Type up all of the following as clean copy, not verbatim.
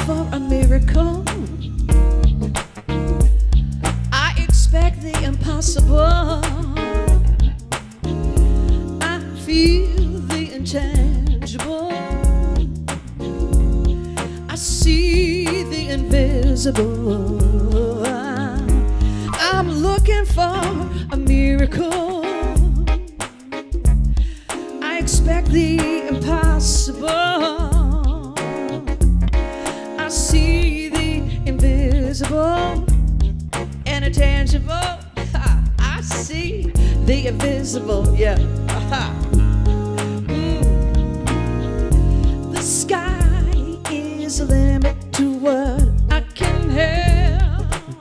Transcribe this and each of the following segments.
For a miracle, I expect the impossible. I feel the intangible. I see the invisible. I'm looking for a miracle. I expect the impossible. I see the invisible and intangible. I see the invisible, yeah. The sky is a limit to what I can have.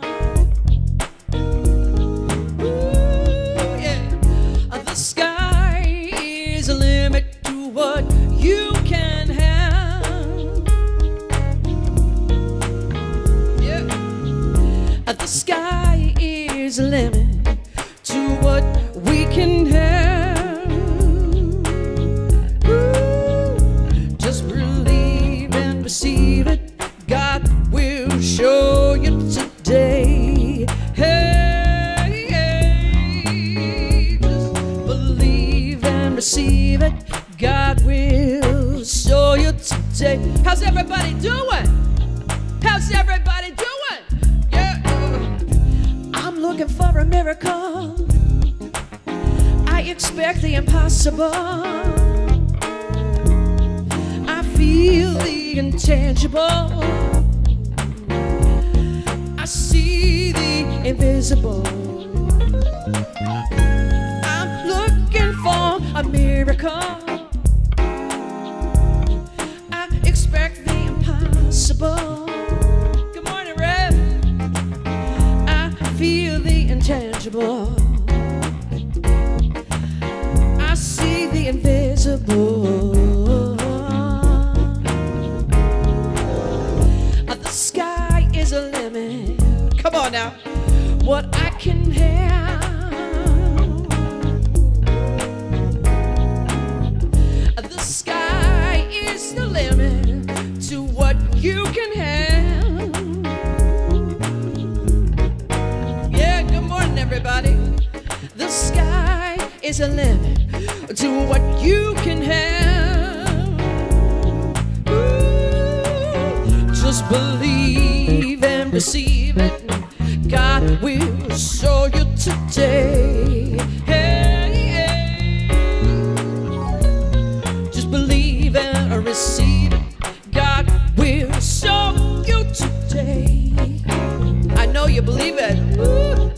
Ooh, yeah. The sky is a limit to what you can have. The sky is a limit to what we can have. Ooh, just believe and receive it. God will show you today. Hey, hey, just believe and receive it. God will show you today. How's everybody doing? How's everybody doing? Looking for a miracle. I expect the impossible. I feel the intangible. I see the invisible. I'm looking for a miracle. I expect the impossible. Feel the intangible. I see the invisible. The sky is a limit. Come on now. What I can have. The sky is the limit to what you can have. Everybody, the sky is a limit to what you can have. Ooh, just believe and receive it. God will show you today. Hey, hey. Just believe and receive it. God will show you today. I know you believe it. Ooh.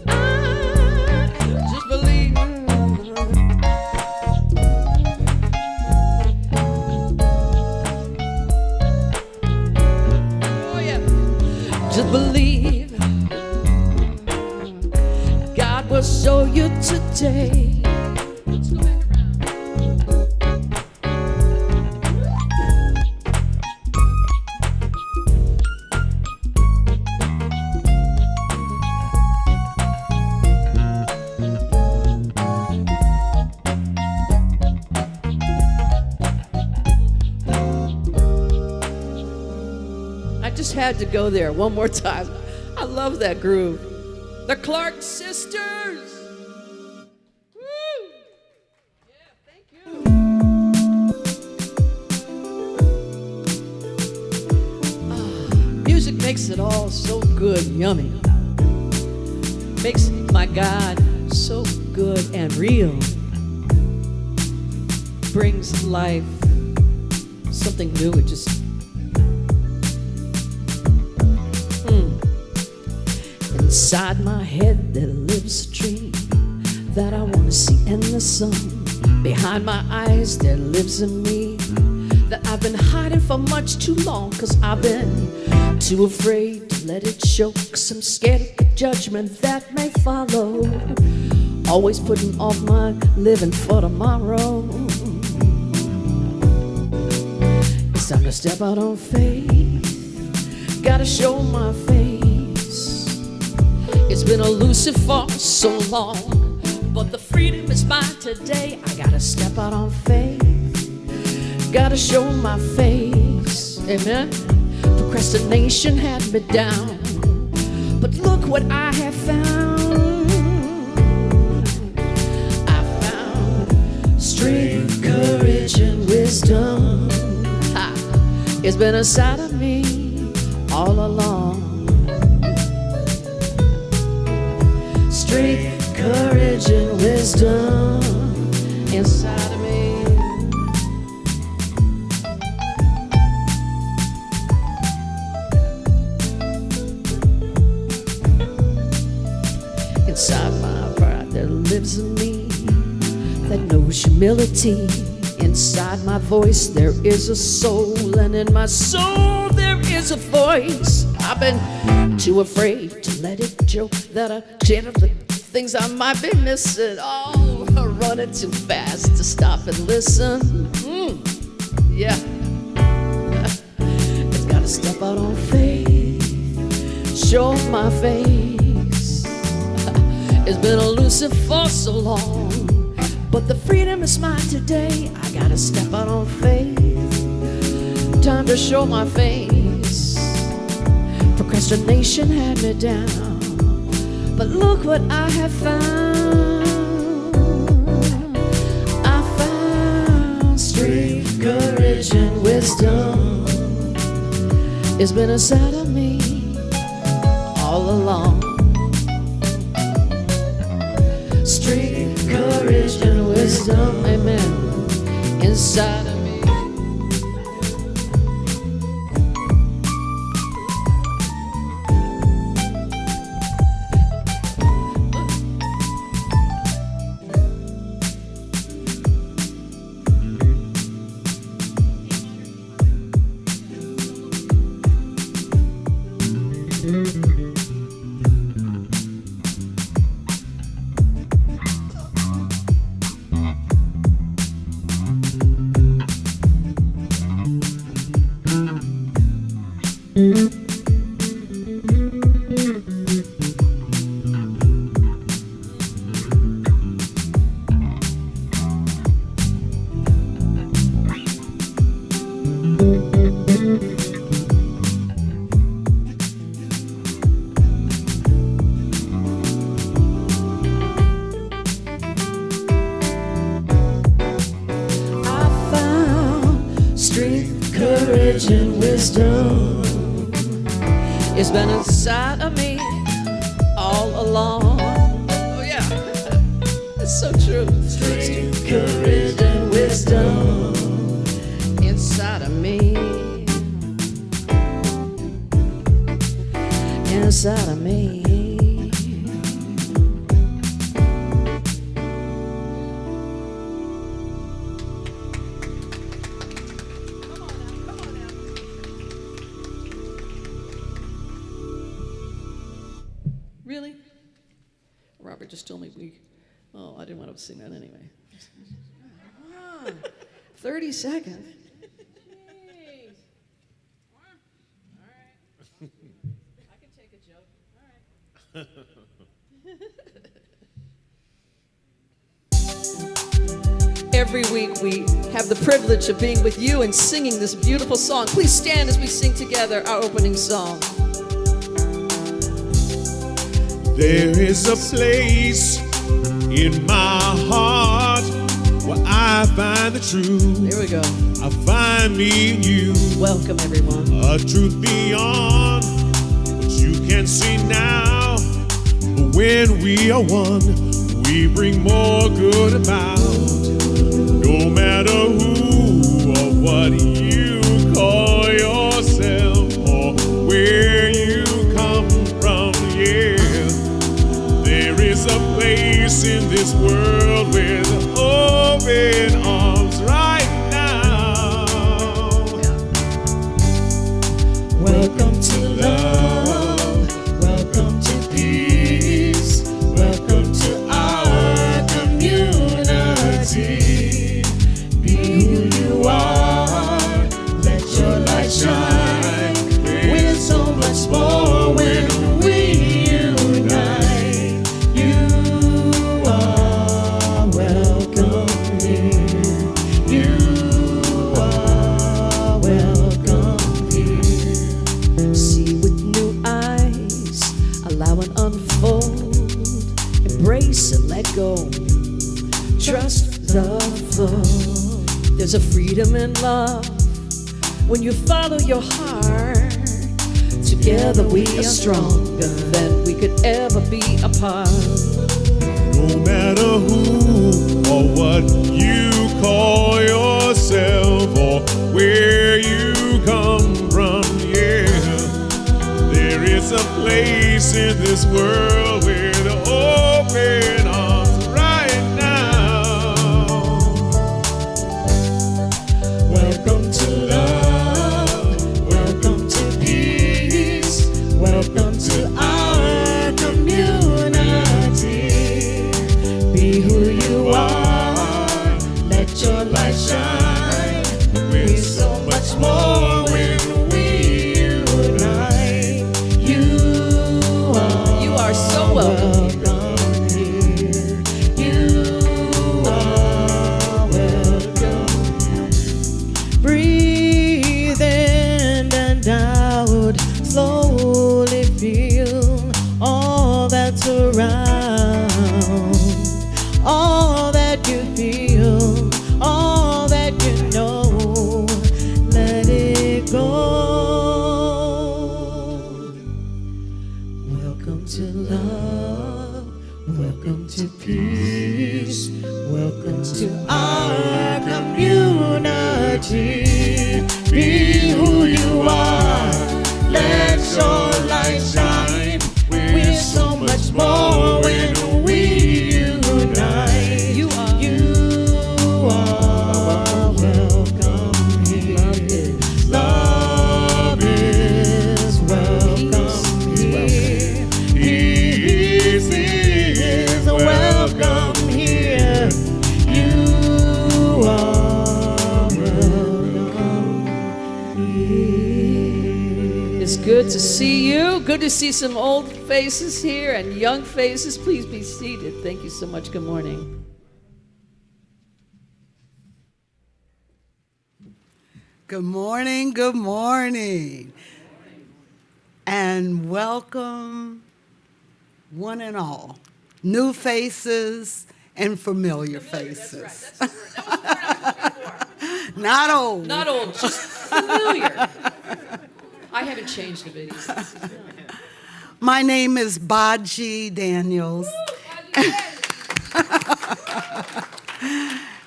Just believe God will show you today. Let's go back I just had to go there one more time. I love that groove. The Clark Sisters. Woo! Yeah, thank you. Music makes it all so good, yummy. Makes my God so good and real. Brings life something new. It just inside my head there lives a dream that I want to see in the sun. Behind my eyes there lives in me that I've been hiding for much too long, 'cause I've been too afraid to let it show, 'cause I'm scared of the judgment that may follow. Always putting off my living for tomorrow. It's time to step out on faith. Gotta show my face. It's been elusive for so long, but the freedom is mine today. I gotta step out on faith. Gotta show my face. Amen. Procrastination had me down, but look what I have found. I found strength, courage, and wisdom. Ha. It's been inside of me all along. Strength, courage, and wisdom inside of me. Inside my pride there lives in me that knows humility. Inside my voice there is a soul, and in my soul there is a voice. I've been too afraid to let it show, that I share the things I might be missing. Oh, I'm running too fast to stop and listen. Yeah. It's gotta step out on faith, show my face. It's been elusive for so long, but the freedom is mine today. I gotta step out on faith. Time to show my face. Procrastination had me down, but look what I have found. I found strength, courage, and wisdom. It's been inside of me all along. Strength, courage, and wisdom, amen, inside of me. Courage and wisdom, it's been inside of me all along. Oh yeah, it's so true. Strength, courage, and wisdom inside of me, inside of me. Really? Robert just told me I didn't want to sing that anyway. 30 seconds. Jeez. All right. I can take a joke. All right. Every week we have the privilege of being with you and singing this beautiful song. Please stand as we sing together our opening song. There is a place in my heart where I find the truth. There we go. I find me in you. Welcome, everyone. A truth beyond what you can see now. But when we are one, we bring more good about. No matter who or what you call yourself or where you come from, yeah. There is a place in this world with open arms right now. unity. Be who you are. Let your light shine. We're so much more when we unite. You are welcome here. You are welcome here. See with new eyes, allow and unfold, embrace and let go, trust the flow. There's a freedom in love when you follow your heart. Together we are stronger than we could ever be apart. No matter who or what you call yourself or where you come from, yeah, there is a place in this world where the open arms right now. Welcome to love. Welcome to peace. Welcome to our community. Be who you are. Let your light shine. We're so much more when we unite. You are so welcome here. You are welcome. Breathe in and out. Slowly feel all that's around. All that you feel, all that you know, let it go. Welcome to love, welcome to peace, welcome to our community. Be who you are, let your light shine. We're so much more when we unite. You are welcome here. Love is welcome here. Peace is welcome here. You are welcome here. It's good to see you. Good to see some old faces here and young faces. Please be seated. Thank you so much. Good morning. Good morning, good morning. And welcome, one and all, new faces and familiar faces. That's the word. That was before. Not old. Not old, just familiar. I haven't changed a bit either. My name is Baji Daniels,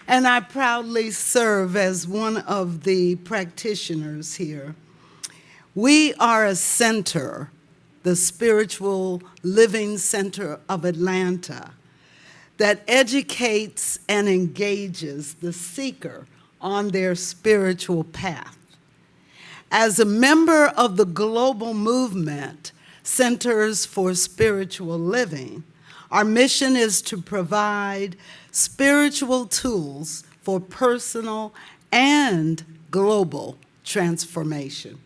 and I proudly serve as one of the practitioners here. We are a center, the Spiritual Living Center of Atlanta, that educates and engages the seeker on their spiritual path. As a member of the global movement, Centers for Spiritual Living, our mission is to provide spiritual tools for personal and global transformation.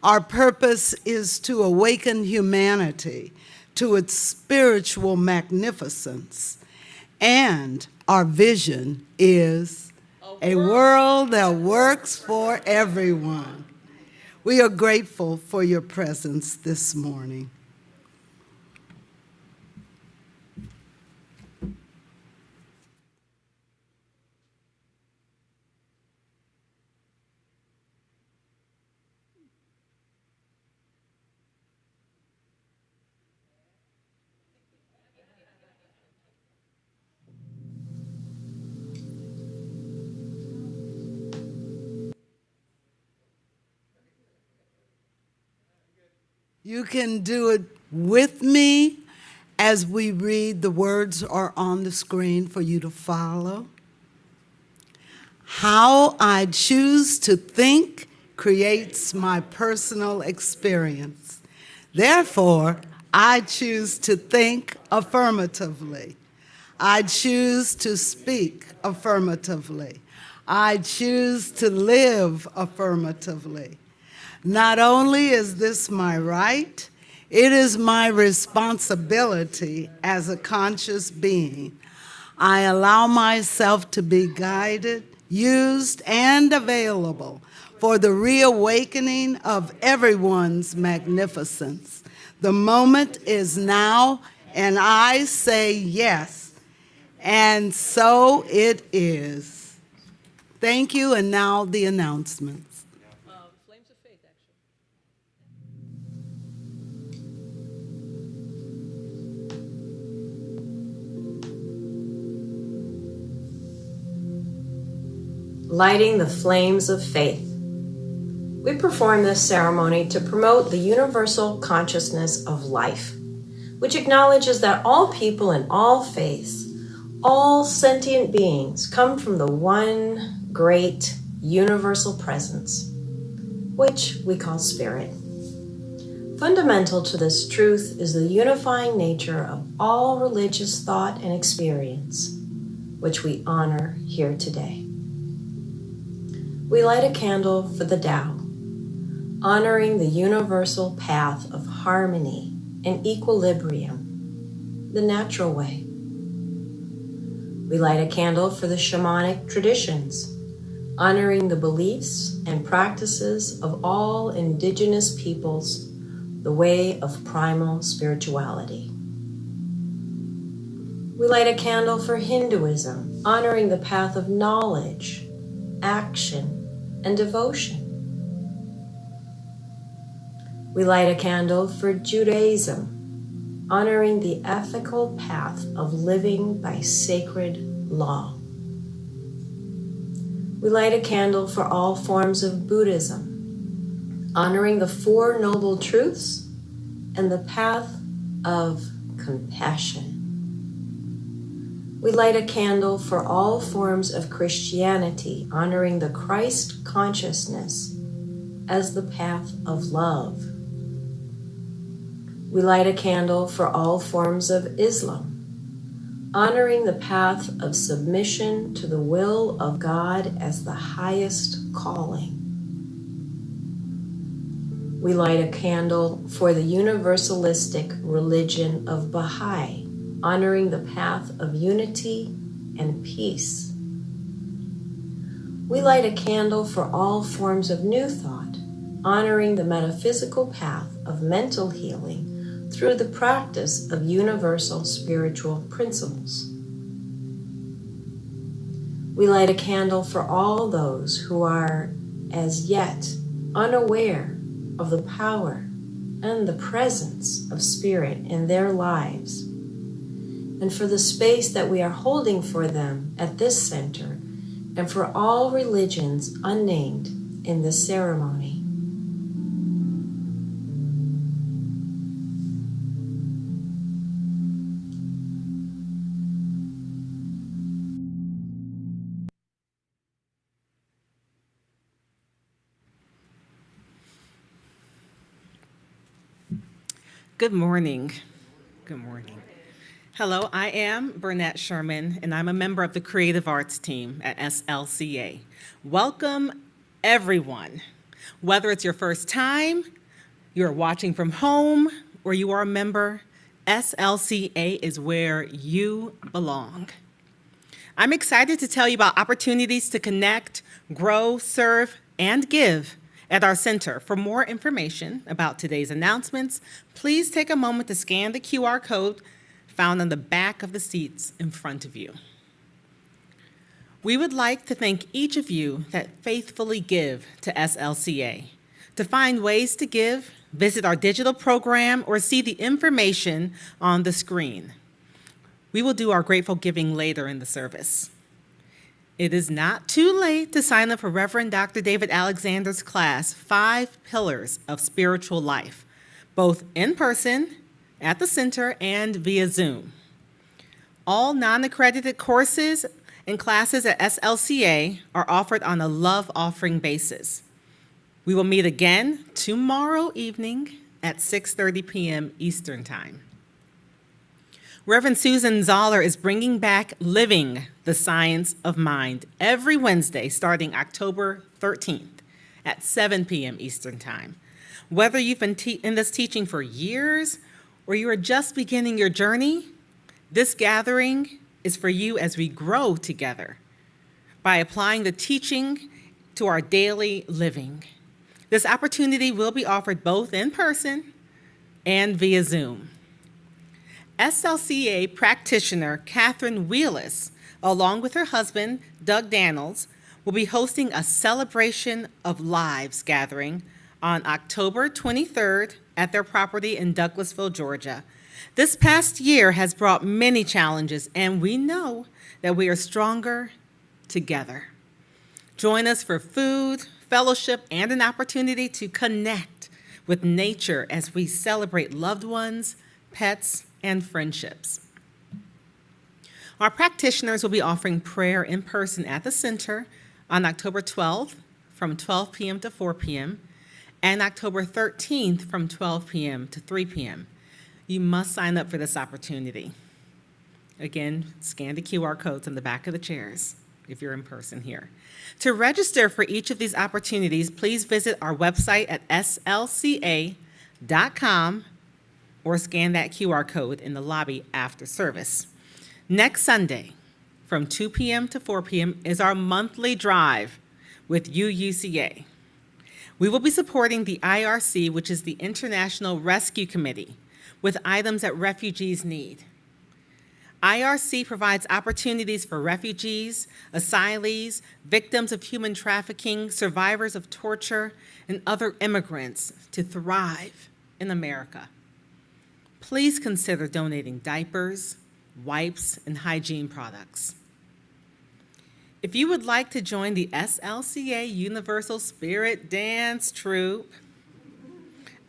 Our purpose is to awaken humanity to its spiritual magnificence, and our vision is a world that works for everyone. We are grateful for your presence this morning. You can do it with me as we read. The words are on the screen for you to follow. How I choose to think creates my personal experience. Therefore, I choose to think affirmatively. I choose to speak affirmatively. I choose to live affirmatively. Not only is this my right, it is my responsibility as a conscious being. I allow myself to be guided, used, and available for the reawakening of everyone's magnificence. The moment is now, and I say yes, and so it is. Thank you, and now the announcements. Flames of Faith, actually. Lighting the Flames of Faith. We perform this ceremony to promote the universal consciousness of life, which acknowledges that all people in all faiths, all sentient beings, come from the one great universal presence, which we call Spirit. Fundamental to this truth is the unifying nature of all religious thought and experience, which we honor here today. We light a candle for the Tao, honoring the universal path of harmony and equilibrium, the natural way. We light a candle for the shamanic traditions, honoring the beliefs and practices of all indigenous peoples, the way of primal spirituality. We light a candle for Hinduism, honoring the path of knowledge, action, and devotion. We light a candle for Judaism, honoring the ethical path of living by sacred law. We light a candle for all forms of Buddhism, honoring the Four Noble Truths and the path of compassion. We light a candle for all forms of Christianity, honoring the Christ consciousness as the path of love. We light a candle for all forms of Islam, honoring the path of submission to the will of God as the highest calling. We light a candle for the universalistic religion of Baha'i, honoring the path of unity and peace. We light a candle for all forms of New Thought, honoring the metaphysical path of mental healing through the practice of universal spiritual principles. We light a candle for all those who are as yet unaware of the power and the presence of Spirit in their lives, and for the space that we are holding for them at this center, and for all religions unnamed in this ceremony. Good morning. Good morning. Hello, I am Burnett Sherman, and I'm a member of the Creative Arts team at SLCA. Welcome, everyone. Whether it's your first time, you're watching from home, or you are a member, SLCA is where you belong. I'm excited to tell you about opportunities to connect, grow, serve, and give at our center. For more information about today's announcements, please take a moment to scan the QR code found on the back of the seats in front of you. We would like to thank each of you that faithfully give to SLCA. To find ways to give, visit our digital program or see the information on the screen. We will do our grateful giving later in the service. It is not too late to sign up for Reverend Dr. David Alexander's class, 5 Pillars of Spiritual Life, both in person, at the center, and via Zoom. All non-accredited courses and classes at SLCA are offered on a love offering basis. We will meet again tomorrow evening at 6:30 p.m. Eastern Time. Reverend Susan Zoller is bringing back Living the Science of Mind every Wednesday starting October 13th at 7 p.m. Eastern Time. Whether you've been in this teaching for years or you are just beginning your journey, this gathering is for you as we grow together by applying the teaching to our daily living. This opportunity will be offered both in person and via Zoom. SLCA practitioner Catherine Wheelis, along with her husband, Doug Daniels, will be hosting a Celebration of Lives gathering on October 23rd at their property in Douglasville, Georgia. This past year has brought many challenges, and we know that we are stronger together. Join us for food, fellowship, and an opportunity to connect with nature as we celebrate loved ones, pets, and friendships. Our practitioners will be offering prayer in person at the center on October 12th from 12 p.m. to 4 p.m. and October 13th from 12 p.m. to 3 p.m. You must sign up for this opportunity. Again, scan the QR codes on the back of the chairs if you're in person here. To register for each of these opportunities, please visit our website at slca.com or scan that QR code in the lobby after service. Next Sunday, from 2 p.m. to 4 p.m. is our monthly drive with UUCA. We will be supporting the IRC, which is the International Rescue Committee, with items that refugees need. IRC provides opportunities for refugees, asylees, victims of human trafficking, survivors of torture, and other immigrants to thrive in America. Please consider donating diapers, wipes, and hygiene products. If you would like to join the SLCA Universal Spirit Dance Troupe,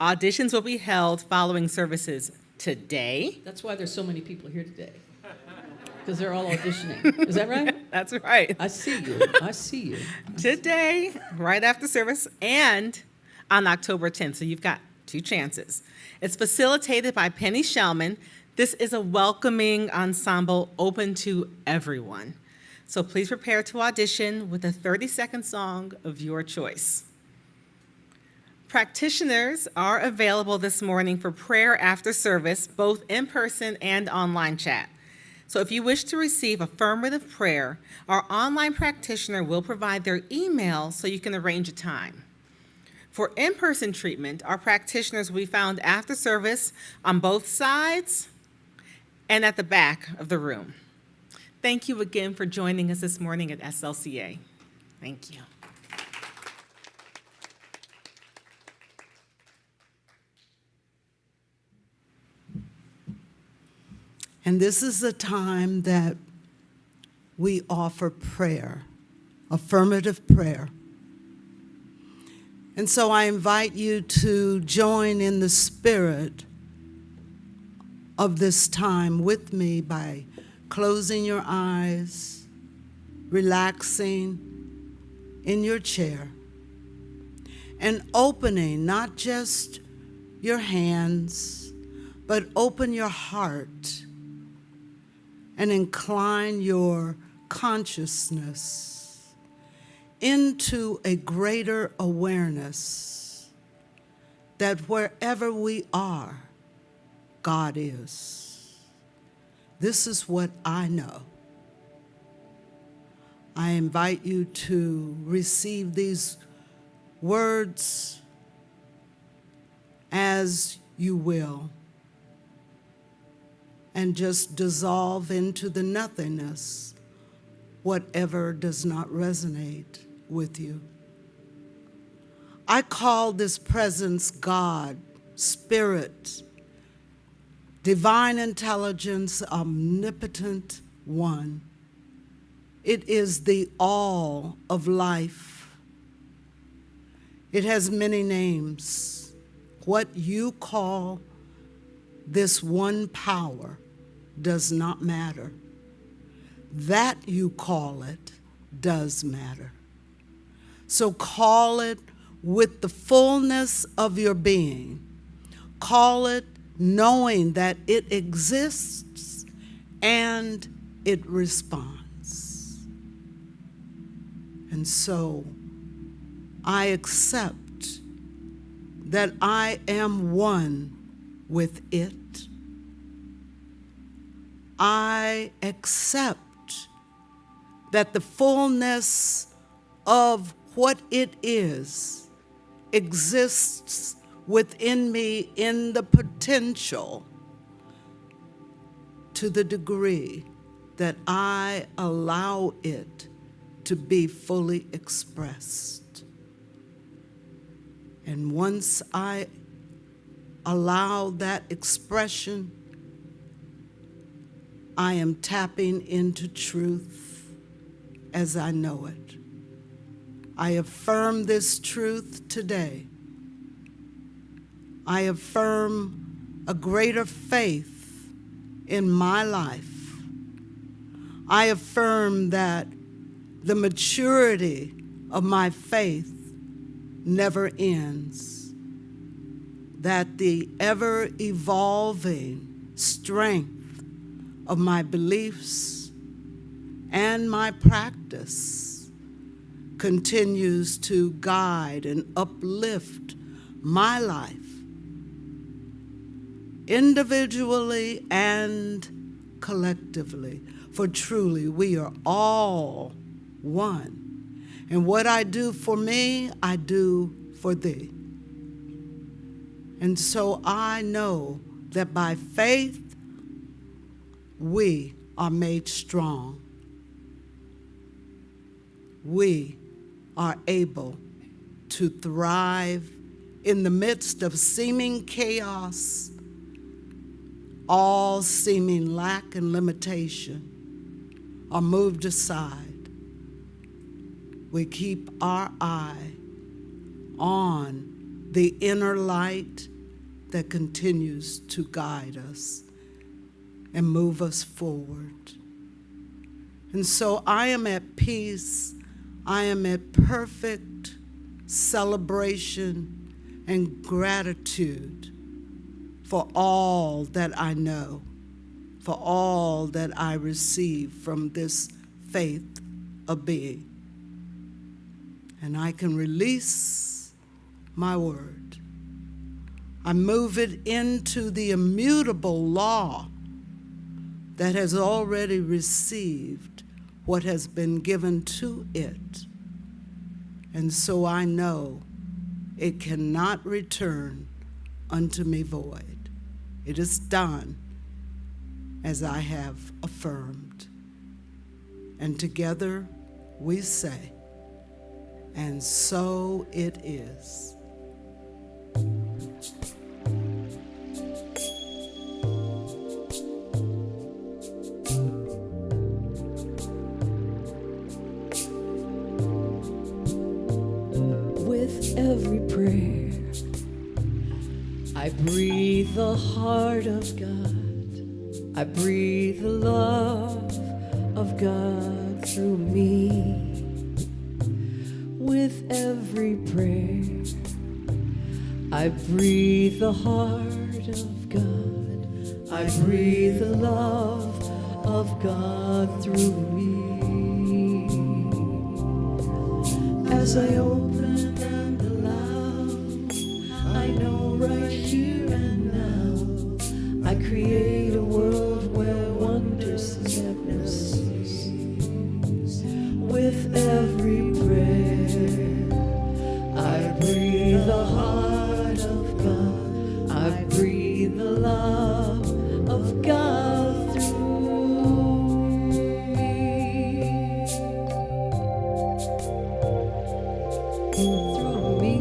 auditions will be held following services today. That's why there's so many people here today, because they're all auditioning. Is that right? That's right. I see you. I see you. Today, right after service, and on October 10th. So you've got 2 chances. It's facilitated by Penny Shellman. This is a welcoming ensemble open to everyone. So please prepare to audition with a 30-second song of your choice. Practitioners are available this morning for prayer after service, both in person and online chat. So if you wish to receive affirmative prayer, our online practitioner will provide their email so you can arrange a time. For in-person treatment, our practitioners will be found after service on both sides and at the back of the room. Thank you again for joining us this morning at SLCA. Thank you. And this is the time that we offer prayer, affirmative prayer. And so I invite you to join in the spirit of this time with me by closing your eyes, relaxing in your chair, and opening not just your hands, but open your heart and incline your consciousness into a greater awareness that wherever we are, God is. This is what I know. I invite you to receive these words as you will and just dissolve into the nothingness whatever does not resonate with you. I call this presence God, Spirit, divine intelligence, omnipotent one. It is the all of life. It has many names. What you call this one power does not matter. That you call it does matter. So call it with the fullness of your being. Call it knowing that it exists and it responds. And so I accept that I am one with it. I accept that the fullness of what it is exists within me in the potential to the degree that I allow it to be fully expressed. And once I allow that expression, I am tapping into truth as I know it. I affirm this truth today. I affirm a greater faith in my life. I affirm that the maturity of my faith never ends, that the ever-evolving strength of my beliefs and my practice continues to guide and uplift my life, individually and collectively, for truly we are all one. And what I do for me, I do for thee. And so I know that by faith, we are made strong. We are able to thrive in the midst of seeming chaos, all seeming lack and limitation are moved aside. We keep our eye on the inner light that continues to guide us and move us forward. And so I am at peace. I am at perfect celebration and gratitude for all that I know, for all that I receive from this faith of being. And I can release my word. I move it into the immutable law that has already received what has been given to it. And so I know it cannot return unto me void. It is done as I have affirmed. And together we say, and so it is. With every prayer, I breathe the heart of God. I breathe the love of God through me. With every prayer, I breathe the heart of God. I breathe the love of God through me. As I open and allow, I know right here and now, I create a world where wonders never cease. With every prayer, I breathe the heart of God. I breathe the love of God through me. Through me.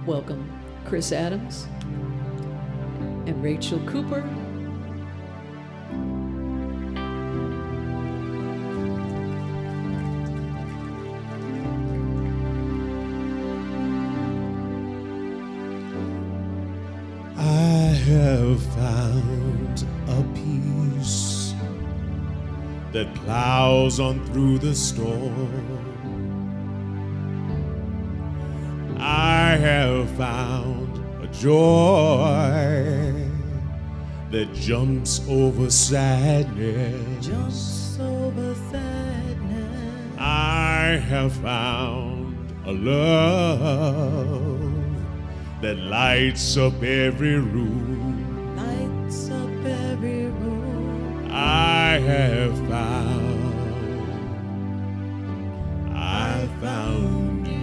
Welcome, Chris Adams and Rachel Cooper. have found a peace that plows on through the storm. I have found a joy that jumps over sadness. I have found a love that lights up every room. I have found you.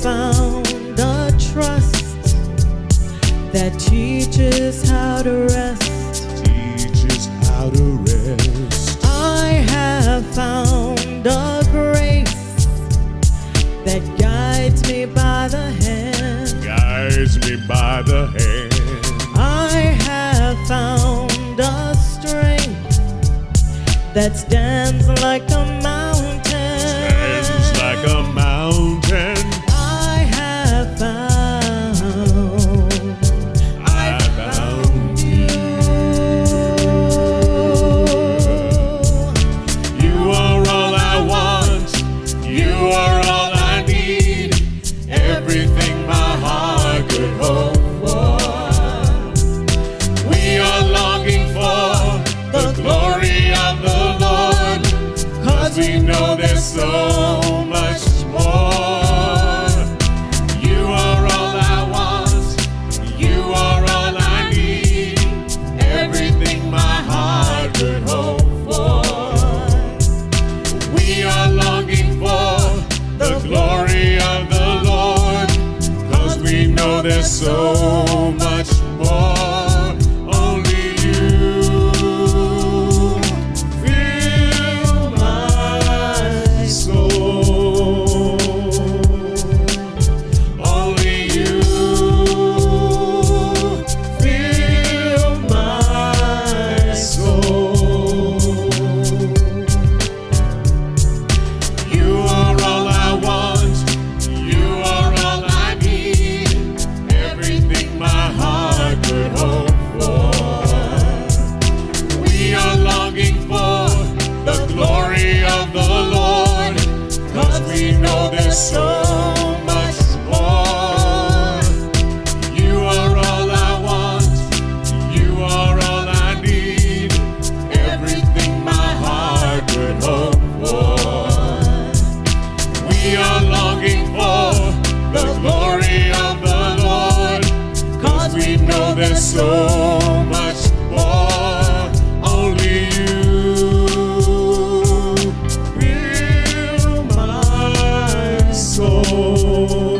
Found a trust that teaches how to rest. I have found a grace that guides me by the hand. I have found a strength that stands like a mountain. I found you. You are all I want. You are all I need. Everything my heart could hope for. We are longing for the glory of the Lord, 'cause we know there's so much more. You are all I want. You are all I need. Everything my heart could hope for. We are longing for the glory of the Lord, 'cause we know there's so much more. Only you fill my soul. Only you fill my soul. You are all I want. You are all I need. Everything my heart could hope for. We are longing for the glory of the Lord, 'cause we know there's so much more. You are all I want. You are all I need. Everything my heart could hope for. We are longing for the glory of the Lord, 'cause we know there's so much more. Only you fill my soul.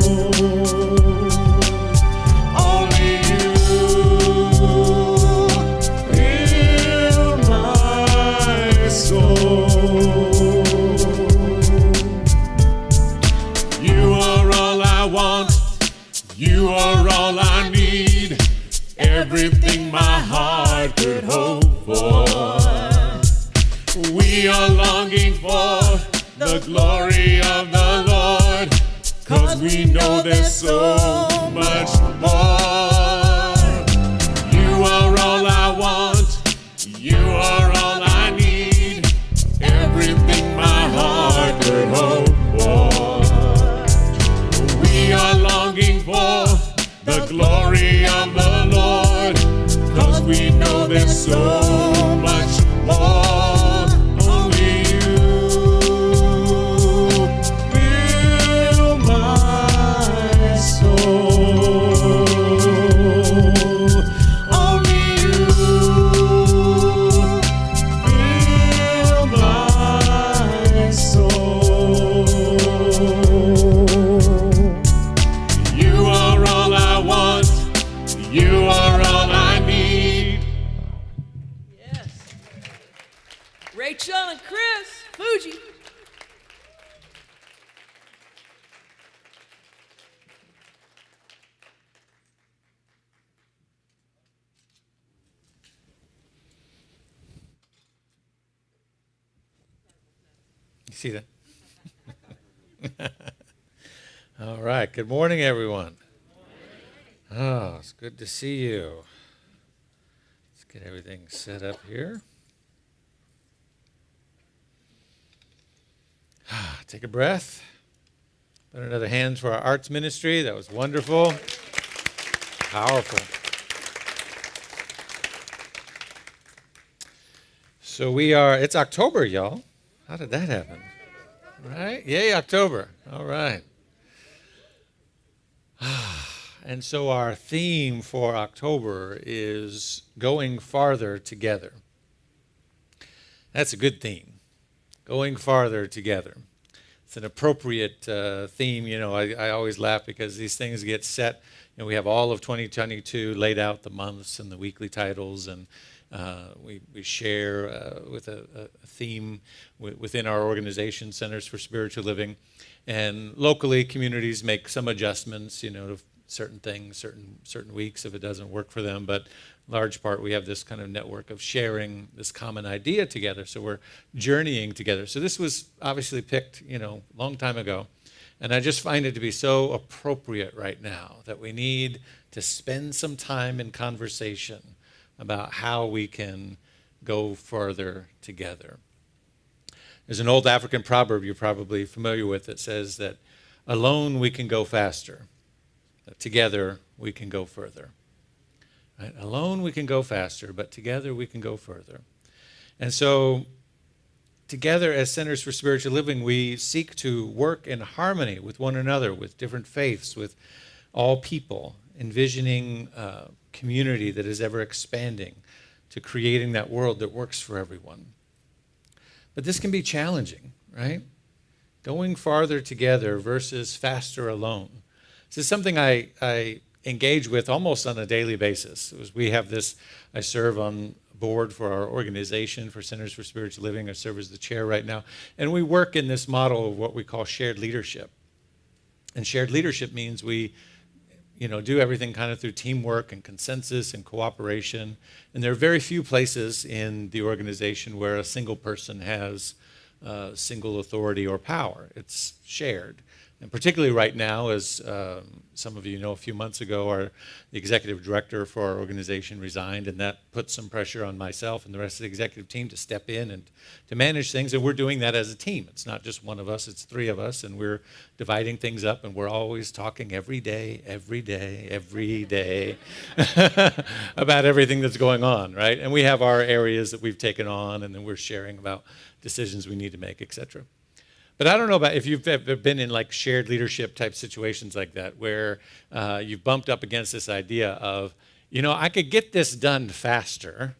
Only you fill my soul. You are all I want. You are all I need. Everything my heart could hope for. We are longing for the glory of the Lord, 'cause we know there's so much more. You are all I want. You are all I need. Everything my heart could hope for. We are longing for the glory of the Lord, 'cause we know there's so much more. Only you fill my soul. Only you fill my soul. You are all I want. You are all I need. see that? All right. Good morning, everyone. Oh, it's good to see you. Let's get everything set up here. Take a breath. Put another hand for our arts ministry. That was wonderful. Powerful. So it's October, y'all. How did that happen? Right? Yay, October. All right. And so our theme for October is going farther together. That's a good theme. Going farther together. It's an appropriate theme. You know, I always laugh because these things get set. You know, we have all of 2022 laid out, the months and the weekly titles, and we share with a theme within our organization, Centers for Spiritual Living. And locally, communities make some adjustments, you know, to certain things, certain weeks if it doesn't work for them. But large part, we have this kind of network of sharing this common idea together. So we're journeying together. So this was obviously picked, you know, a long time ago. And I just find it to be so appropriate right now that we need to spend some time in conversation about how we can go further together. There's an old African proverb you're probably familiar with that says that alone we can go faster, but together we can go further. Right? Alone we can go faster, but together we can go further. And so together as Centers for Spiritual Living, we seek to work in harmony with one another, with different faiths, with all people, envisioning a community that is ever expanding to creating that world that works for everyone. But this can be challenging, right? Going farther together versus faster alone. This is something I engage with almost on a daily basis. We have this, I serve on board for our organization for Centers for Spiritual Living. I serve as the chair right now. And we work in this model of what we call shared leadership. And shared leadership means we, you know, do everything kind of through teamwork and consensus and cooperation. And there are very few places in the organization where a single person has single authority or power. It's shared. And particularly right now, as some of you know, a few months ago, the executive director for our organization resigned, and that put some pressure on myself and the rest of the executive team to step in and to manage things. And we're doing that as a team. It's not just one of us, it's three of us, and we're dividing things up, and we're always talking every day about everything that's going on, right? And we have our areas that we've taken on, and then we're sharing about decisions we need to make, et cetera. But I don't know about if you've ever been in like shared leadership type situations like that, where you've bumped up against this idea of, you know, I could get this done faster,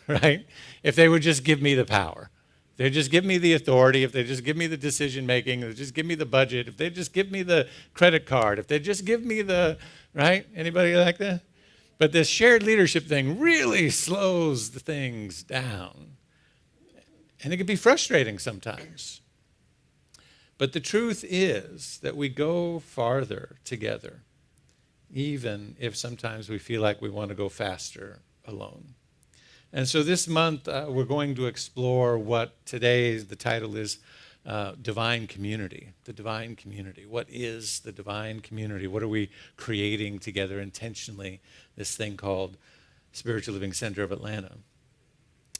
right? If they would just give me the power. If they just give me the authority, if they just give me the decision making, if they just give me the budget, if they just give me the credit card, if they just give me the, right? Anybody like that? But this shared leadership thing really slows the things down. And it can be frustrating sometimes. But the truth is that we go farther together, even if sometimes we feel like we want to go faster alone. And so this month, we're going to explore what the title is, Divine Community, the divine community. What is the divine community? What are we creating together intentionally, this thing called Spiritual Living Center of Atlanta?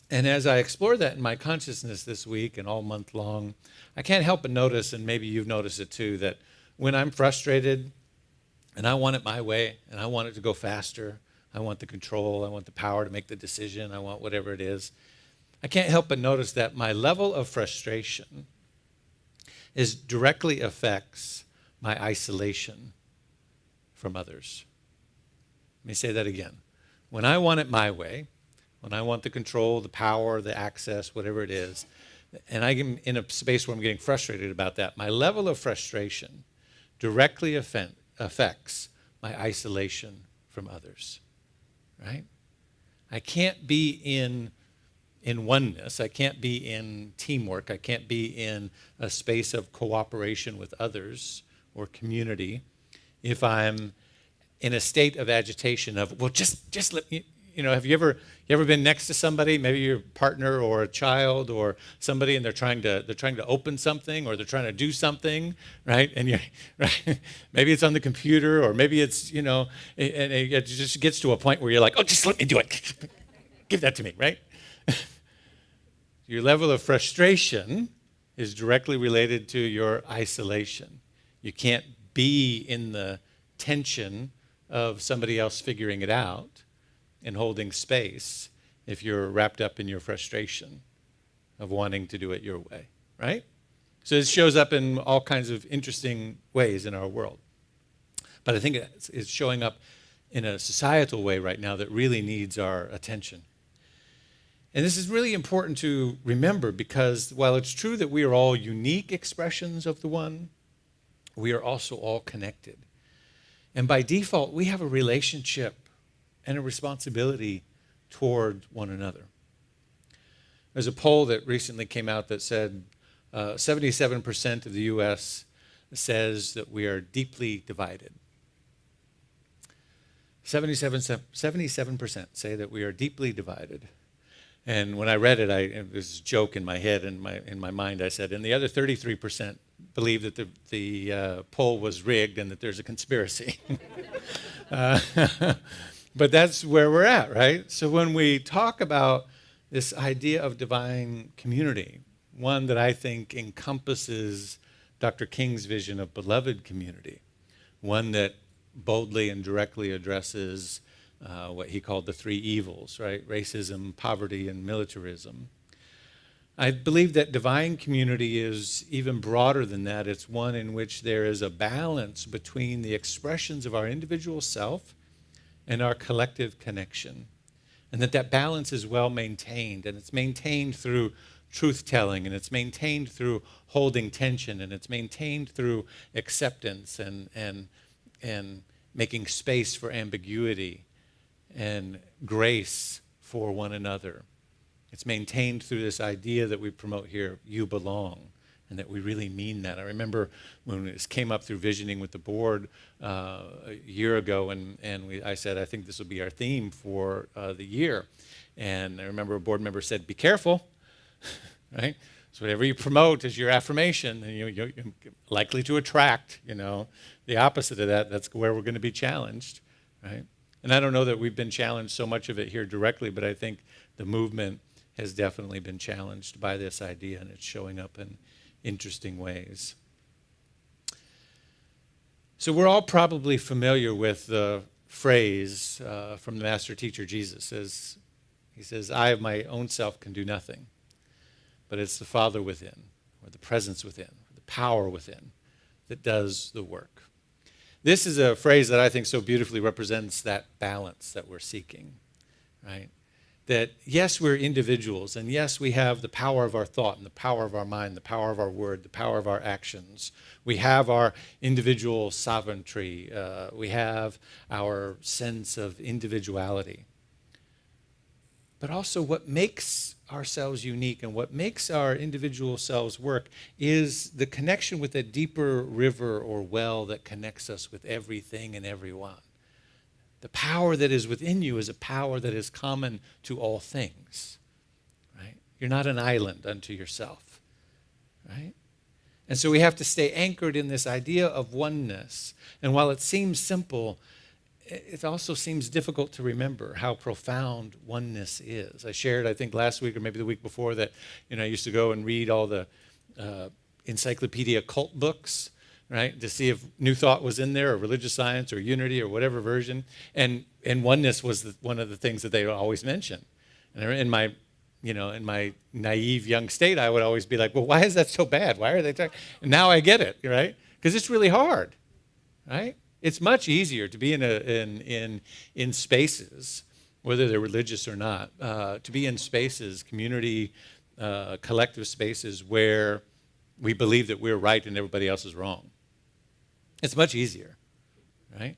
And as I explore that in my consciousness this week and all month long, I can't help but notice, and maybe you've noticed it too, that when I'm frustrated and I want it my way and I want it to go faster, I want the control, I want the power to make the decision, I want whatever it is, I can't help but notice that my level of frustration directly affects my isolation from others. Let me say that again. When I want it my way, when I want the control, the power, the access, whatever it is, and I'm in a space where I'm getting frustrated about that, my level of frustration directly affects my isolation from others, right? I can't be in oneness. I can't be in teamwork. I can't be in a space of cooperation with others or community if I'm in a state of agitation of, well, just let me, have you ever been next to somebody, maybe your partner or a child or somebody, and they're trying to open something or they're trying to do something, right? And you right, maybe it's on the computer or maybe it's and it just gets to a point where you're like, oh, just let me do it, give that to me, right? Your level of frustration is directly related to your isolation. You can't be in the tension of somebody else figuring it out and holding space if you're wrapped up in your frustration of wanting to do it your way, right? So it shows up in all kinds of interesting ways in our world. But I think it's showing up in a societal way right now that really needs our attention. And this is really important to remember because while it's true that we are all unique expressions of the One, we are also all connected. And by default, we have a relationship and a responsibility toward one another. There's a poll that recently came out that said 77% of the U.S. says that we are deeply divided. 77% say that we are deeply divided. And when I read it, it was a joke in my head and in my mind. I said, and the other 33% believe that the poll was rigged and that there's a conspiracy. But that's where we're at, right? So when we talk about this idea of divine community, one that I think encompasses Dr. King's vision of beloved community, one that boldly and directly addresses what he called the three evils, right? Racism, poverty, and militarism. I believe that divine community is even broader than that. It's one in which there is a balance between the expressions of our individual self and our collective connection. And that balance is well maintained, and it's maintained through truth-telling, and it's maintained through holding tension, and it's maintained through acceptance and making space for ambiguity and grace for one another. It's maintained through this idea that we promote here, you belong, and that we really mean that. I remember when this came up through visioning with the board a year ago, and I said, I think this will be our theme for the year. And I remember a board member said, be careful, right? So whatever you promote is your affirmation, and you're likely to attract, the opposite of that. That's where we're going to be challenged, right? And I don't know that we've been challenged so much of it here directly, but I think the movement has definitely been challenged by this idea, and it's showing up in interesting ways. So we're all probably familiar with the phrase from the master teacher Jesus. He says, I of my own self can do nothing, but it's the Father within, or the presence within, or the power within that does the work. This is a phrase that I think so beautifully represents that balance that we're seeking, right? That yes, we're individuals, and yes, we have the power of our thought and the power of our mind, the power of our word, the power of our actions. We have our individual sovereignty. We have our sense of individuality. But also what makes ourselves unique and what makes our individual selves work is the connection with a deeper river or well that connects us with everything and everyone. The power that is within you is a power that is common to all things, right? You're not an island unto yourself, right? And so we have to stay anchored in this idea of oneness. And while it seems simple, it also seems difficult to remember how profound oneness is. I shared, I think last week or maybe the week before, that I used to go and read all the encyclopedia cult books, right, to see if New Thought was in there, or Religious Science, or Unity, or whatever version. And oneness was one of the things that they would always mention. And in my naive young state, I would always be like, well, why is that so bad? Why are they talking? And now I get it, right? Because it's really hard, right? It's much easier to be in spaces, whether they're religious or not, to be in spaces, community, collective spaces where we believe that we're right and everybody else is wrong. It's much easier, right?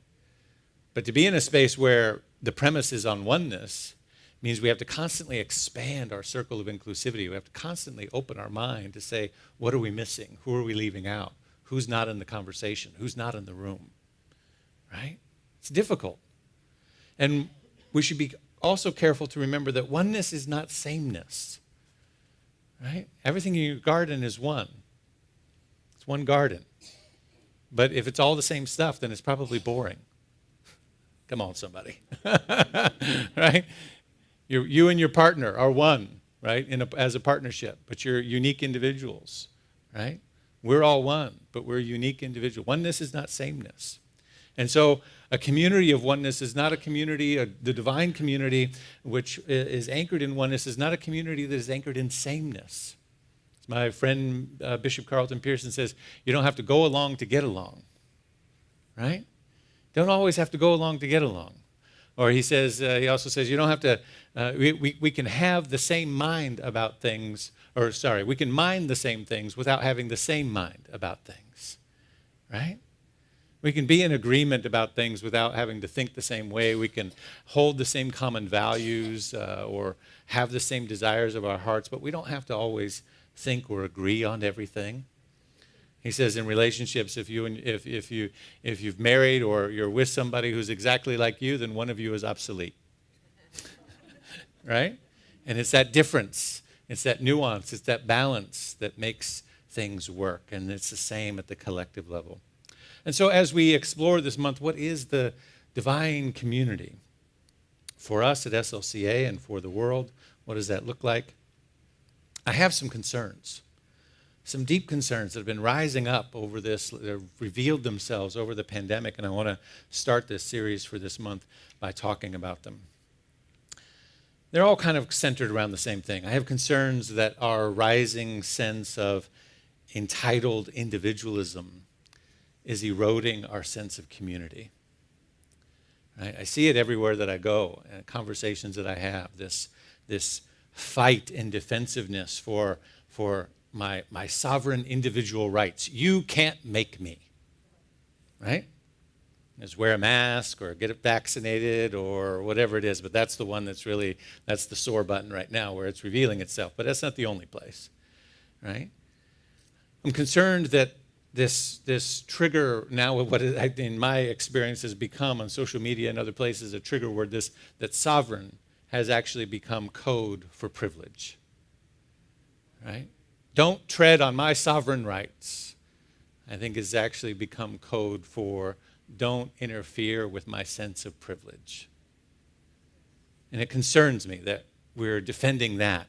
But to be in a space where the premise is on oneness means we have to constantly expand our circle of inclusivity. We have to constantly open our mind to say, what are we missing? Who are we leaving out? Who's not in the conversation? Who's not in the room? Right? It's difficult. And we should be also careful to remember that oneness is not sameness, right? Everything in your garden is one. It's one garden. But if it's all the same stuff, then it's probably boring. Come on, somebody. Right? You and your partner are one, right, as a partnership, but you're unique individuals, right? We're all one, but we're unique individuals. Oneness is not sameness. And so a community of oneness is not a community, the divine community, which is anchored in oneness, is not a community that is anchored in sameness. As my friend Bishop Carlton Pearson says, you don't have to go along to get along, right? Don't always have to go along to get along. Or he says, he also says, you don't have to, we can have the same mind about things, we can mind the same things without having the same mind about things, right? We can be in agreement about things without having to think the same way. We can hold the same common values or have the same desires of our hearts, but we don't have to always think or agree on everything. He says in relationships, if you've married or you're with somebody who's exactly like you, then one of you is obsolete, right? And it's that difference, it's that nuance, it's that balance that makes things work, and it's the same at the collective level. And so as we explore this month, what is the divine community? For us at SLCA and for the world, what does that look like? I have some concerns, some deep concerns that have been rising up over this, that have revealed themselves over the pandemic, and I want to start this series for this month by talking about them. They're all kind of centered around the same thing. I have concerns that our rising sense of entitled individualism is eroding our sense of community. Right? I see it everywhere that I go, and conversations that I have, this fight and defensiveness for my sovereign individual rights. You can't make me, right? Just wear a mask or get vaccinated or whatever it is, but that's the one that's the sore button right now where it's revealing itself, but that's not the only place, right? I'm concerned that this trigger now, what in my experience has become on social media and other places, a trigger word, that sovereign has actually become code for privilege, right? Don't tread on my sovereign rights, I think has actually become code for don't interfere with my sense of privilege. And it concerns me that we're defending that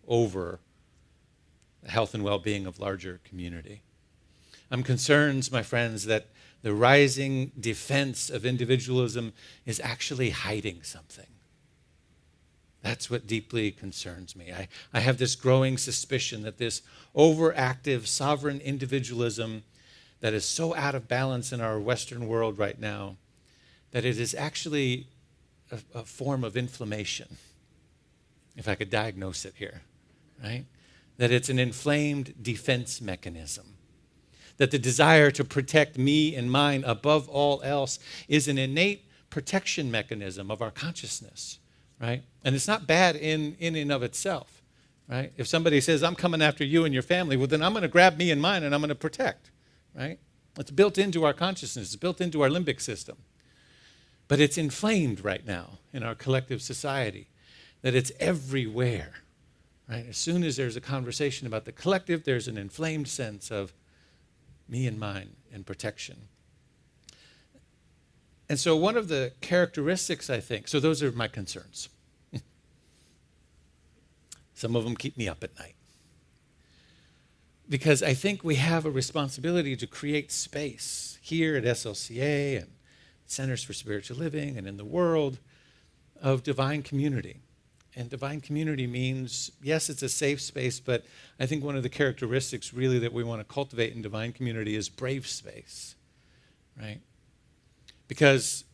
over the health and well-being of larger community. I'm concerned, my friends, that the rising defense of individualism is actually hiding something. That's what deeply concerns me. I have this growing suspicion that this overactive sovereign individualism that is so out of balance in our Western world right now, that it is actually a form of inflammation, if I could diagnose it here, right? That it's an inflamed defense mechanism. That the desire to protect me and mine above all else is an innate protection mechanism of our consciousness, right? And it's not bad in and of itself, right? If somebody says, I'm coming after you and your family, well, then I'm going to grab me and mine and I'm going to protect, right? It's built into our consciousness. It's built into our limbic system. But it's inflamed right now in our collective society, that it's everywhere, right? As soon as there's a conversation about the collective, there's an inflamed sense of me and mine and protection. And so one of the characteristics, I think, so those are my concerns. Some of them keep me up at night. Because I think we have a responsibility to create space here at SLCA and Centers for Spiritual Living and in the world of divine community. And divine community means, yes, it's a safe space, but I think one of the characteristics really that we want to cultivate in divine community is brave space, right? Because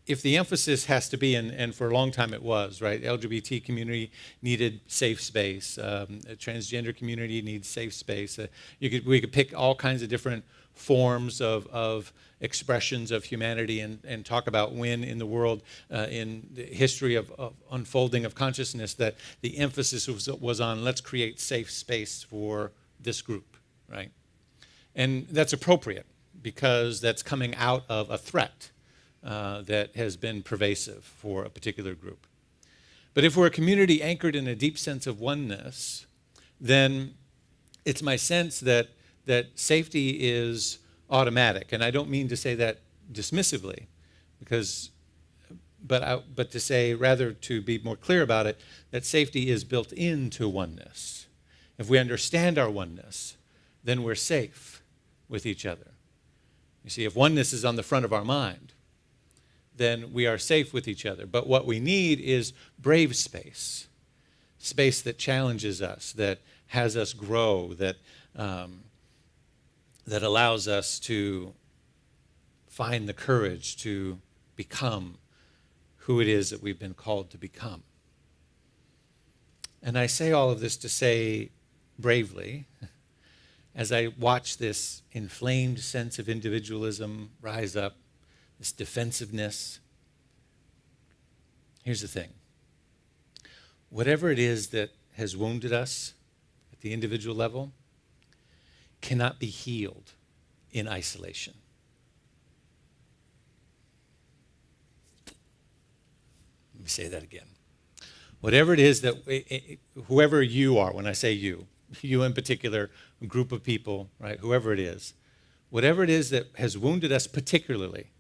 if the emphasis has to be, and for a long time it was, right? LGBT community needed safe space. The transgender community needs safe space. We could pick all kinds of different forms of expressions of humanity and talk about when in the world, in the history of unfolding of consciousness, that the emphasis was on let's create safe space for this group, right? And that's appropriate because that's coming out of a threat that has been pervasive for a particular group. But if we're a community anchored in a deep sense of oneness, then it's my sense that safety is automatic. And I don't mean to say that dismissively, but to say, rather to be more clear about it, that safety is built into oneness. If we understand our oneness, then we're safe with each other. You see, if oneness is on the front of our mind, then we are safe with each other. But what we need is brave space, space that challenges us, that has us grow, that allows us to find the courage to become who it is that we've been called to become. And I say all of this to say bravely, as I watch this inflamed sense of individualism rise up, this defensiveness, here's the thing. Whatever it is that has wounded us at the individual level cannot be healed in isolation. Let me say that again. Whatever it is that, whoever you are, when I say you in particular, a group of people, right, whoever it is, whatever it is that has wounded us particularly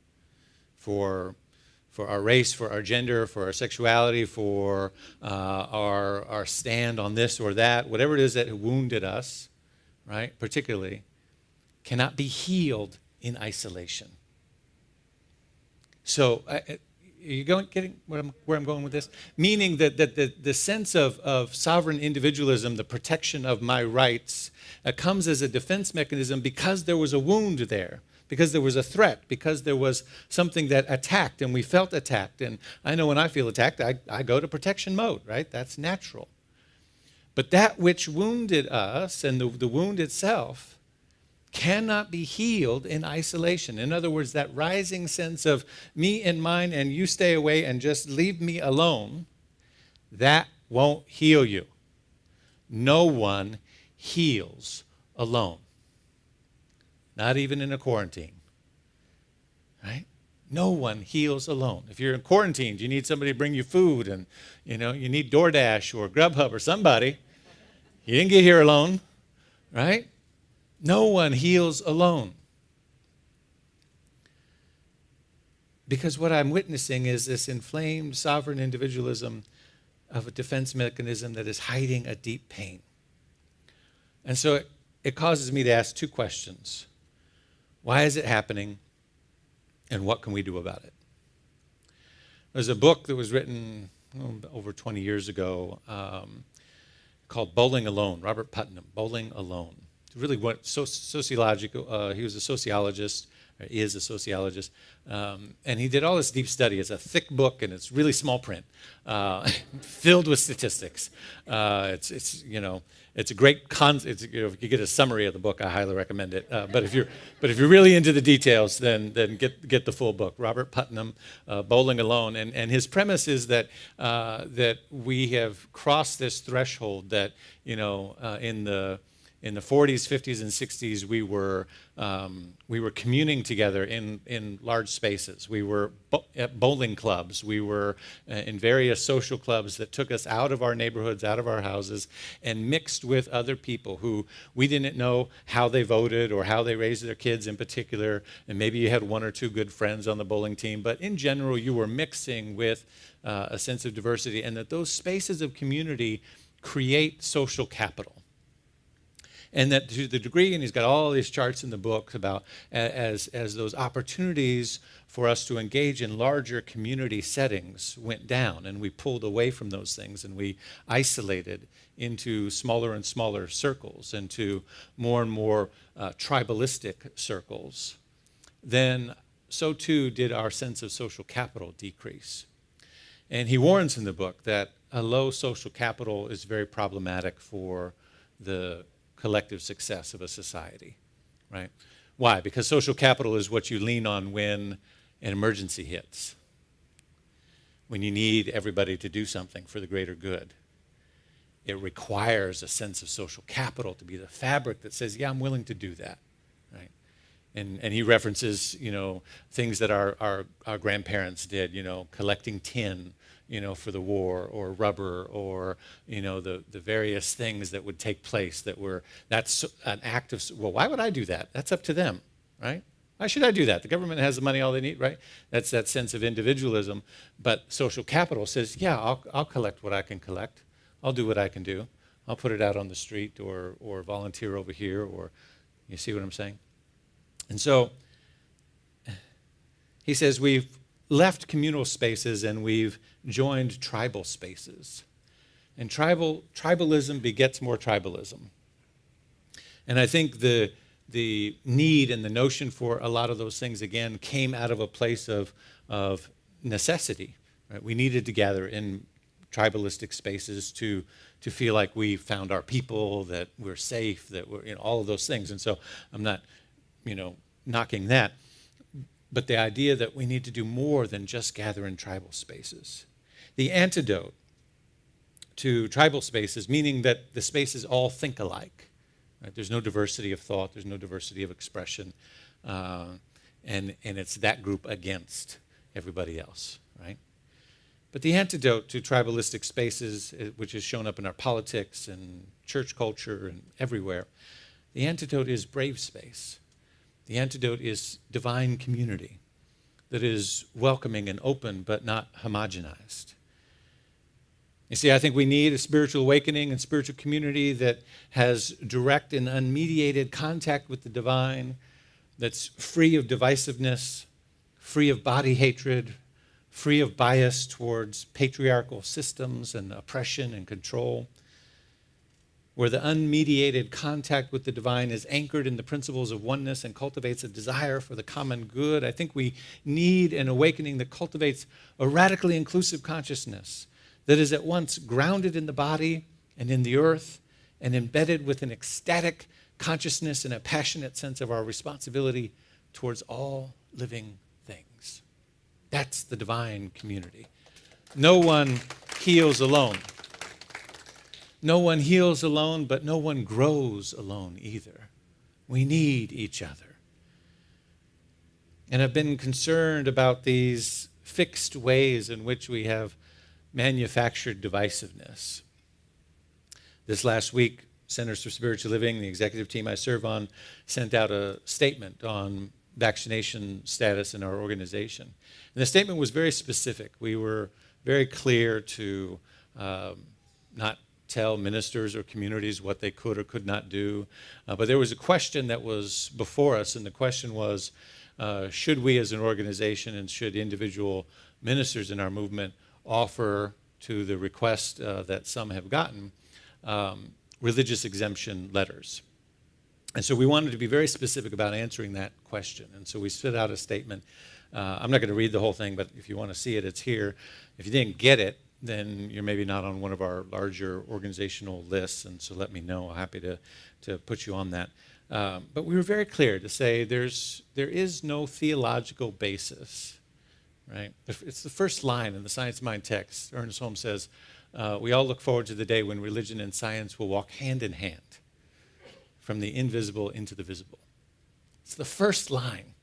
for our race, for our gender, for our sexuality, for our stand on this or that, whatever it is that wounded us, right, particularly, cannot be healed in isolation. So, getting where I'm going with this? Meaning that the sense of sovereign individualism, the protection of my rights, comes as a defense mechanism because there was a wound there, because there was a threat, because there was something that attacked and we felt attacked. And I know when I feel attacked, I go to protection mode, right? That's natural. But that which wounded us and the wound itself cannot be healed in isolation. In other words, that rising sense of me and mine and you stay away and just leave me alone, that won't heal you. No one heals alone. Not even in a quarantine, right? No one heals alone. If you're in quarantine, you need somebody to bring you food, and you need DoorDash or Grubhub or somebody. You didn't get here alone, right? No one heals alone. Because what I'm witnessing is this inflamed sovereign individualism of a defense mechanism that is hiding a deep pain. And so it causes me to ask two questions. Why is it happening? And what can we do about it? There's a book that was written over 20 years ago called Bowling Alone, Robert Putnam, Bowling Alone. Really what sociological, he was a sociologist, or is a sociologist, and he did all this deep study. It's a thick book and it's really small print, filled with statistics. It's a great if you get a summary of the book, I highly recommend it. But if you're really into the details, then get the full book. Robert Putnam, Bowling Alone, and his premise is that we have crossed this threshold that in the 40s, 50s, and 60s, we were communing together in large spaces. We were at bowling clubs. We were in various social clubs that took us out of our neighborhoods, out of our houses, and mixed with other people who we didn't know how they voted or how they raised their kids in particular. And maybe you had one or two good friends on the bowling team, but in general, you were mixing with a sense of diversity, and that those spaces of community create social capital. And that to the degree, and he's got all these charts in the book about as those opportunities for us to engage in larger community settings went down, and we pulled away from those things, and we isolated into smaller and smaller circles, and to more and more tribalistic circles, then so too did our sense of social capital decrease. And he warns in the book that a low social capital is very problematic for the collective success of a society, right? Why? Because social capital is what you lean on when an emergency hits, when you need everybody to do something for the greater good. It requires a sense of social capital to be the fabric that says, yeah, I'm willing to do that, right? And he references, things that our grandparents did, collecting tin, for the war, or rubber, or, the various things that would take place that's an act of, well, why would I do that? That's up to them, right? Why should I do that? The government has the money, all they need, right? That's that sense of individualism. But social capital says, yeah, I'll collect what I can collect. I'll do what I can do. I'll put it out on the street or volunteer over here, or you see what I'm saying? And so he says we've left communal spaces and we've joined tribal spaces. And tribalism begets more tribalism. And I think the need and the notion for a lot of those things, again, came out of a place of necessity. Right? We needed to gather in tribalistic spaces to feel like we found our people, that we're safe, that we're, all of those things. And so I'm not, knocking that. But the idea that we need to do more than just gather in tribal spaces. The antidote to tribal spaces, meaning that the spaces all think alike. Right? There's no diversity of thought, there's no diversity of expression, and it's that group against everybody else, right? But the antidote to tribalistic spaces, which has shown up in our politics and church culture and everywhere, the antidote is brave space. The antidote is divine community that is welcoming and open but not homogenized. You see, I think we need a spiritual awakening and spiritual community that has direct and unmediated contact with the divine, that's free of divisiveness, free of body hatred, free of bias towards patriarchal systems and oppression and control, where the unmediated contact with the divine is anchored in the principles of oneness and cultivates a desire for the common good. I think we need an awakening that cultivates a radically inclusive consciousness that is at once grounded in the body and in the earth and embedded with an ecstatic consciousness and a passionate sense of our responsibility towards all living things. That's the divine community. No one heals alone. No one heals alone, but no one grows alone either. We need each other. And I've been concerned about these fixed ways in which we have manufactured divisiveness. This last week, Centers for Spiritual Living, the executive team I serve on, sent out a statement on vaccination status in our organization. And the statement was very specific. We were very clear to not tell ministers or communities what they could or could not do. But there was a question that was before us, and the question was, should we as an organization and should individual ministers in our movement offer to the request that some have gotten religious exemption letters? And so we wanted to be very specific about answering that question. And so we spit out a statement. I'm not going to read the whole thing, but if you want to see it, it's here. If you didn't get it, then you're maybe not on one of our larger organizational lists, and so let me know. I'm happy to put you on that. But we were very clear to say there is no theological basis, right? It's the first line in the Science Mind text. Ernest Holmes says, we all look forward to the day when religion and science will walk hand in hand from the invisible into the visible. It's the first line,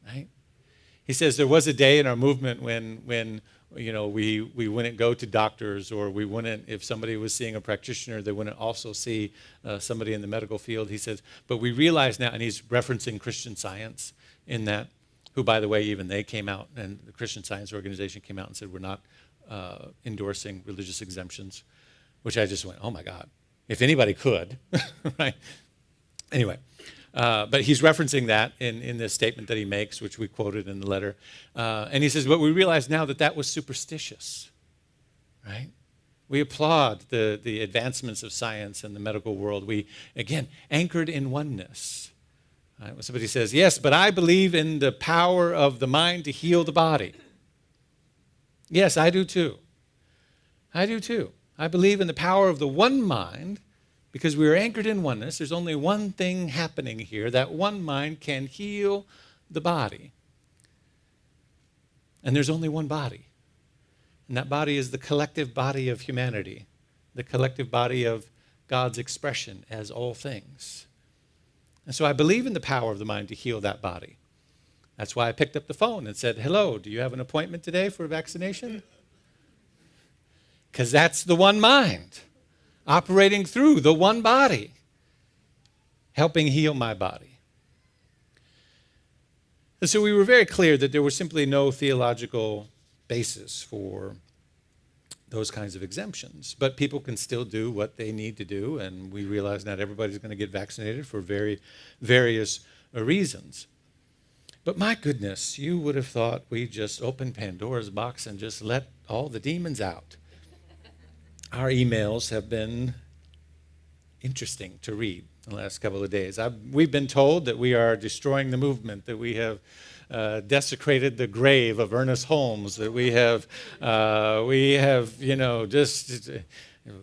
right? He says there was a day in our movement when we wouldn't go to doctors, or we wouldn't, if somebody was seeing a practitioner, they wouldn't also see somebody in the medical field. He says, but we realize now, and he's referencing Christian Science in that, who, by the way, even they came out, and the Christian Science organization came out and said, we're not endorsing religious exemptions, which I just went, oh my God, if anybody could, right? Anyway. But he's referencing that in this statement that he makes, which we quoted in the letter. And he says, but we realize now that was superstitious, right? We applaud the advancements of science and the medical world. We, again, anchored in oneness. Right? When somebody says, yes, but I believe in the power of the mind to heal the body. Yes, I do too. I do too. I believe in the power of the one mind. Because we are anchored in oneness, there's only one thing happening here. That one mind can heal the body. And there's only one body. And that body is the collective body of humanity, the collective body of God's expression as all things. And so I believe in the power of the mind to heal that body. That's why I picked up the phone and said, hello, do you have an appointment today for a vaccination? Because that's the one mind operating through the one body, helping heal my body. And so we were very clear that there was simply no theological basis for those kinds of exemptions. But people can still do what they need to do, and we realize not everybody's going to get vaccinated for various reasons. But my goodness, you would have thought we just opened Pandora's box and just let all the demons out. Our emails have been interesting to read in the last couple of days. We've been told that we are destroying the movement, that we have desecrated the grave of Ernest Holmes, that we have just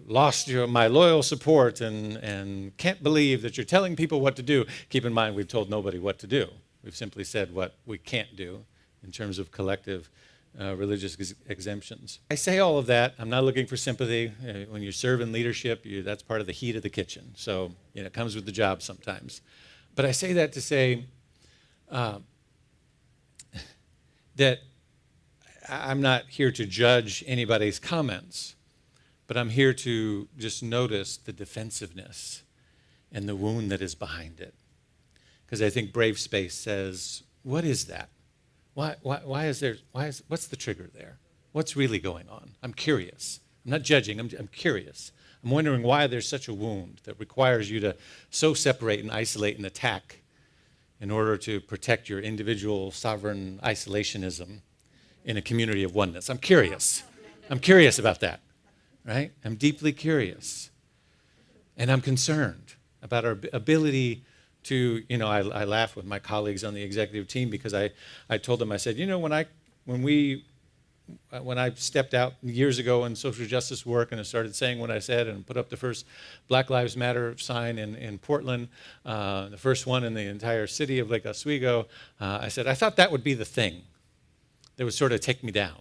lost my loyal support and can't believe that you're telling people what to do. Keep in mind, we've told nobody what to do. We've simply said what we can't do in terms of collective religious exemptions. I say all of that. I'm not looking for sympathy. When you serve in leadership, that's part of the heat of the kitchen. So it comes with the job sometimes. But I say that to say that I'm not here to judge anybody's comments, but I'm here to just notice the defensiveness and the wound that is behind it. Because I think Brave Space says, what is that? What's the trigger there? What's really going on? I'm curious. I'm not judging, I'm curious. I'm wondering why there's such a wound that requires you to so separate and isolate and attack in order to protect your individual sovereign isolationism in a community of oneness. I'm curious. I'm curious about that, right? I'm deeply curious. And I'm concerned about our ability to, I laugh with my colleagues on the executive team because I told them, I said, when I stepped out years ago in social justice work and I started saying what I said and put up the first Black Lives Matter sign in Portland, the first one in the entire city of Lake Oswego, I said, I thought that would be the thing that would sort of take me down.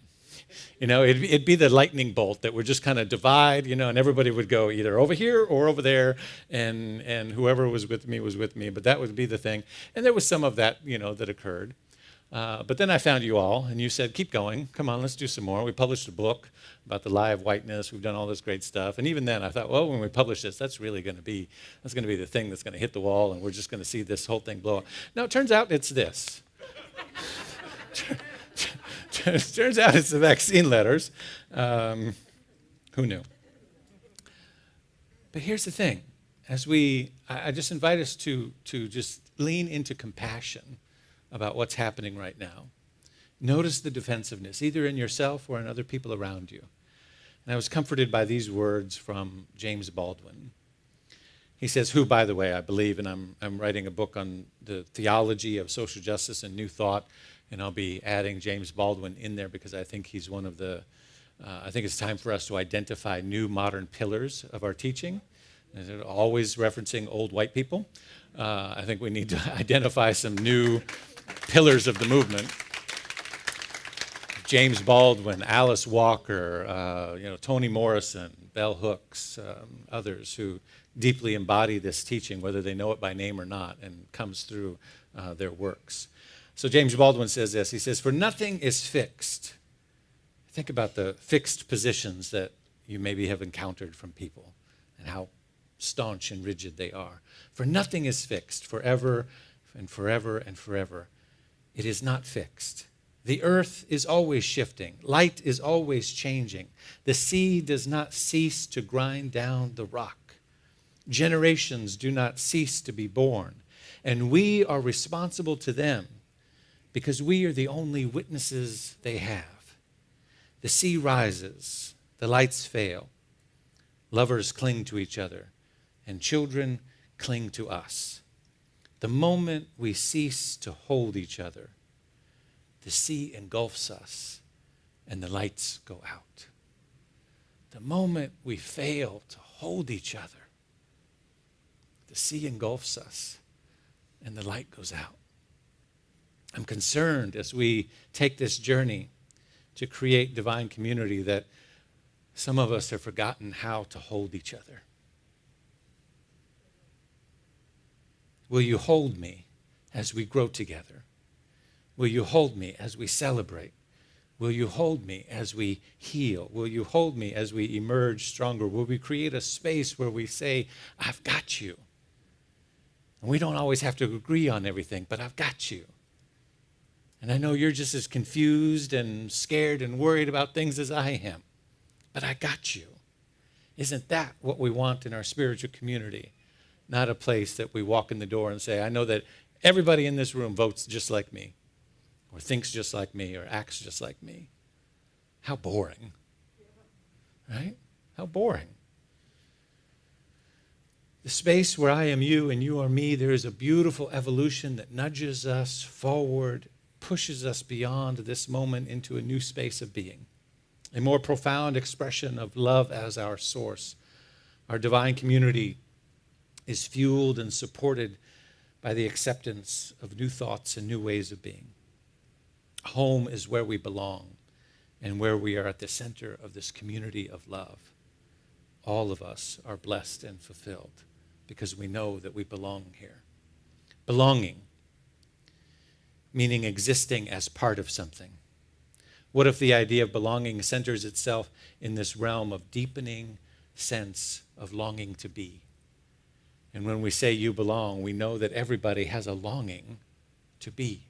It'd be the lightning bolt that would just kind of divide, and everybody would go either over here or over there, and whoever was with me, but that would be the thing. And there was some of that, that occurred. But then I found you all, and you said, keep going. Come on, let's do some more. We published a book about the lie of whiteness. We've done all this great stuff. And even then, I thought, well, when we publish this, that's going to be the thing that's going to hit the wall, and we're just going to see this whole thing blow up. Now, it turns out it's this. Turns out it's the vaccine letters. Who knew? But here's the thing. I just invite us to just lean into compassion about what's happening right now. Notice the defensiveness, either in yourself or in other people around you. And I was comforted by these words from James Baldwin. He says, who, by the way, I believe, and I'm writing a book on the theology of social justice and New Thought, and I'll be adding James Baldwin in there because I think he's one of the, I think it's time for us to identify new modern pillars of our teaching. And always referencing old white people. I think we need to identify some new pillars of the movement. James Baldwin, Alice Walker, Toni Morrison, Bell Hooks, others who deeply embody this teaching, whether they know it by name or not, and comes through their works. So James Baldwin says this. He says, for nothing is fixed. Think about the fixed positions that you maybe have encountered from people and how staunch and rigid they are. For nothing is fixed forever and forever and forever. It is not fixed. The earth is always shifting. Light is always changing. The sea does not cease to grind down the rock. Generations do not cease to be born. And we are responsible to them because we are the only witnesses they have. The sea rises, the lights fail, lovers cling to each other, and children cling to us. The moment we cease to hold each other, the sea engulfs us and the lights go out. The moment we fail to hold each other, the sea engulfs us and the light goes out. I'm concerned as we take this journey to create divine community that some of us have forgotten how to hold each other. Will you hold me as we grow together? Will you hold me as we celebrate? Will you hold me as we heal? Will you hold me as we emerge stronger? Will we create a space where we say, I've got you? And we don't always have to agree on everything, but I've got you. And I know you're just as confused and scared and worried about things as I am, but I got you. Isn't that what we want in our spiritual community? Not a place that we walk in the door and say, I know that everybody in this room votes just like me, or thinks just like me, or acts just like me. How boring, right? How boring. The space where I am you and you are me, there is a beautiful evolution that nudges us forward, pushes us beyond this moment into a new space of being, a more profound expression of love as our source. Our divine community is fueled and supported by the acceptance of new thoughts and new ways of being. Home is where we belong and where we are at the center of this community of love. All of us are blessed and fulfilled because we know that we belong here. Belonging, meaning existing as part of something. What if the idea of belonging centers itself in this realm of deepening sense of longing to be? And when we say you belong, we know that everybody has a longing to be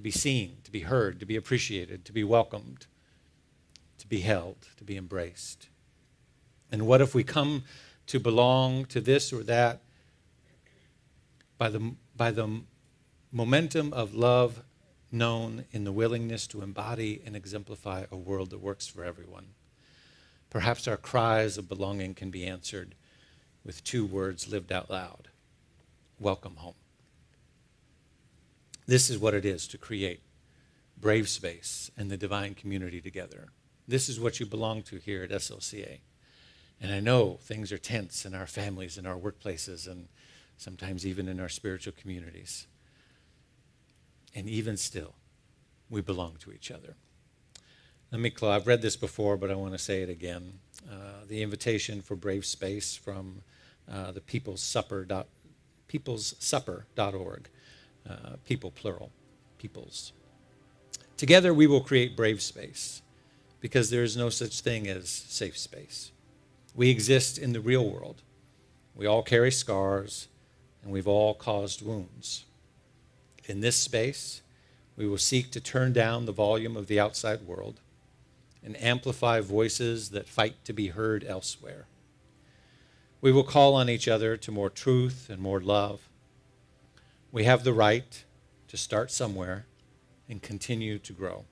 seen, to be heard, to be appreciated, to be welcomed, to be held, to be embraced. And what if we come to belong to this or that by the momentum of love known in the willingness to embody and exemplify a world that works for everyone? Perhaps our cries of belonging can be answered with 2 words lived out loud. Welcome home. This is what it is to create brave space and the divine community together. This is what you belong to here at SLCA. And I know things are tense in our families, in our workplaces, and sometimes even in our spiritual communities. And even still, we belong to each other. Let me close. I've read this before, but I want to say it again. The invitation for brave space from the peoplessupper.org. People, plural, peoples. Together we will create brave space because there is no such thing as safe space. We exist in the real world. We all carry scars and we've all caused wounds. In this space, we will seek to turn down the volume of the outside world and amplify voices that fight to be heard elsewhere. We will call on each other to more truth and more love. We have the right to start somewhere and continue to grow.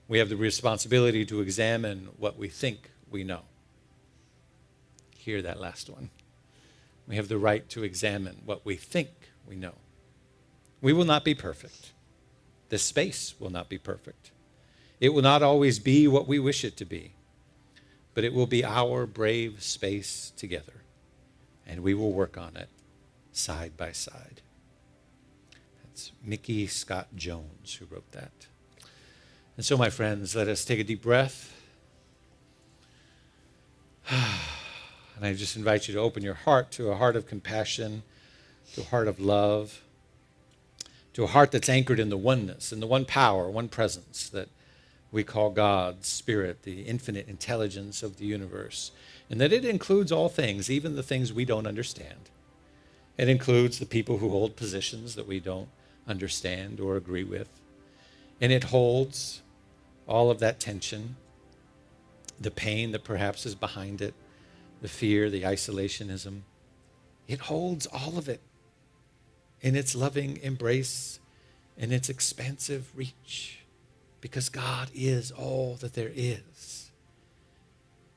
We have the responsibility to examine what we think we know. Hear that last one. We have the right to examine what we think we know. We will not be perfect. This space will not be perfect. It will not always be what we wish it to be, but it will be our brave space together, and we will work on it side by side. It's Mickey Scott Jones who wrote that. And so, my friends, let us take a deep breath. And I just invite you to open your heart to a heart of compassion, to a heart of love, to a heart that's anchored in the oneness, in the one power, one presence that we call God's Spirit, the infinite intelligence of the universe, and that it includes all things, even the things we don't understand. It includes the people who hold positions that we don't understand or agree with. And it holds all of that tension, the pain that perhaps is behind it, the fear, the isolationism. It holds all of it in its loving embrace and its expansive reach, because God is all that there is.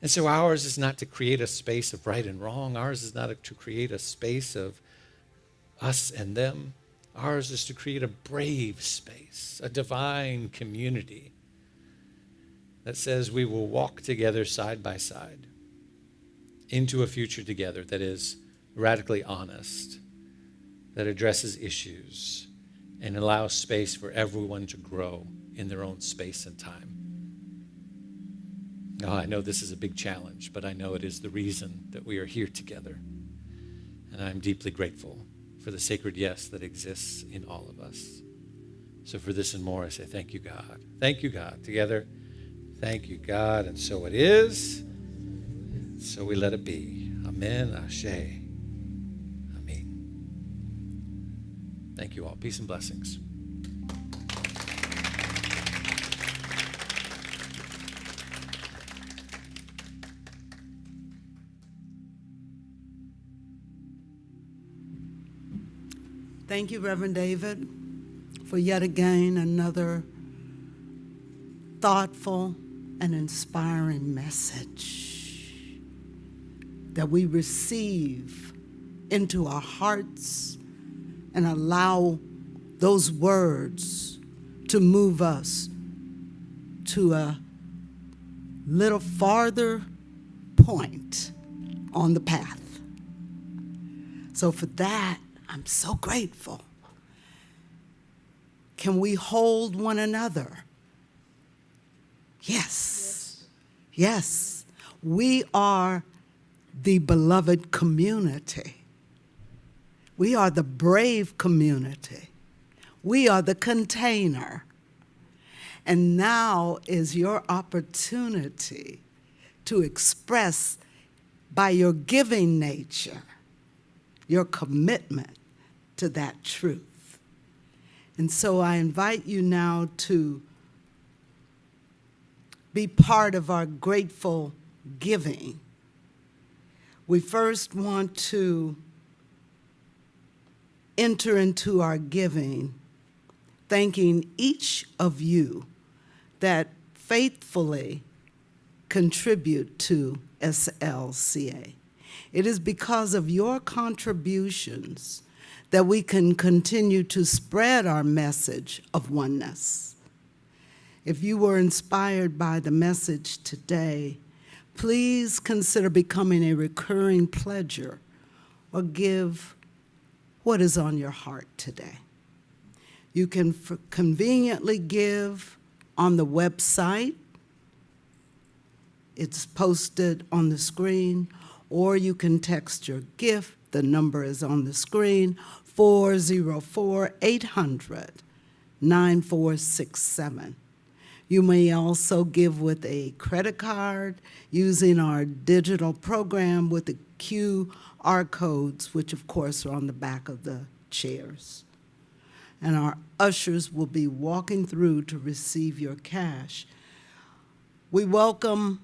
And so ours is not to create a space of right and wrong. Ours is not to create a space of us and them. Ours is to create a brave space, a divine community that says we will walk together side by side into a future together that is radically honest, that addresses issues, and allows space for everyone to grow in their own space and time. Oh, I know this is a big challenge, but I know it is the reason that we are here together. And I'm deeply grateful for the sacred yes that exists in all of us. So for this and more, I say thank you, God. Thank you, God. Together, thank you, God. And so it is. So we let it be. Amen. Ashe. Amen. Thank you all. Peace and blessings. Thank you, Reverend David, for yet again another thoughtful and inspiring message that we receive into our hearts and allow those words to move us to a little farther point on the path. So for that, I'm so grateful. Can we hold one another? Yes. Yes. We are the beloved community. We are the brave community. We are the container. And now is your opportunity to express by your giving nature your commitment to that truth. And so I invite you now to be part of our grateful giving. We first want to enter into our giving thanking each of you that faithfully contribute to SLCA. It is because of your contributions that we can continue to spread our message of oneness. If you were inspired by the message today, please consider becoming a recurring pledger or give what is on your heart today. You can conveniently give on the website. It's posted on the screen, or you can text your gift. The number is on the screen, 404-800-9467. You may also give with a credit card using our digital program with the QR codes, which of course are on the back of the chairs. And our ushers will be walking through to receive your cash. We welcome,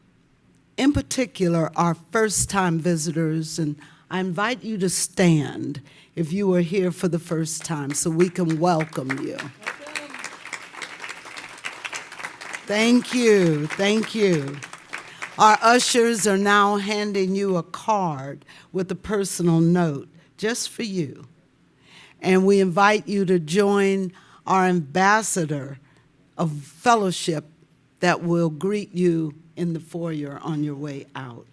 in particular, our first-time visitors, and I invite you to stand if you are here for the first time so we can welcome you. Thank you, thank you. Our ushers are now handing you a card with a personal note just for you. And we invite you to join our ambassador of fellowship that will greet you in the foyer on your way out.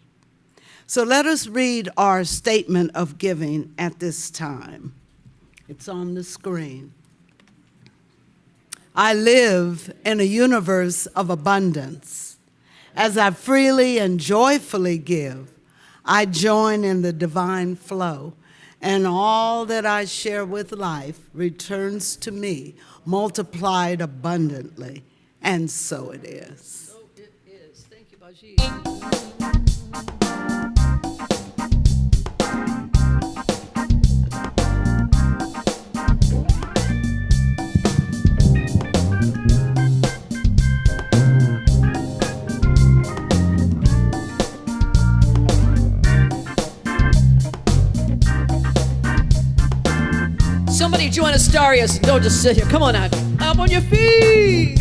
So let us read our statement of giving at this time. It's on the screen. I live in a universe of abundance. As I freely and joyfully give, I join in the divine flow, and all that I share with life returns to me, multiplied abundantly, and so it is. So it is. Thank you, Baji. Somebody join Astarias. Don't just sit here. Come on out. Up on your feet.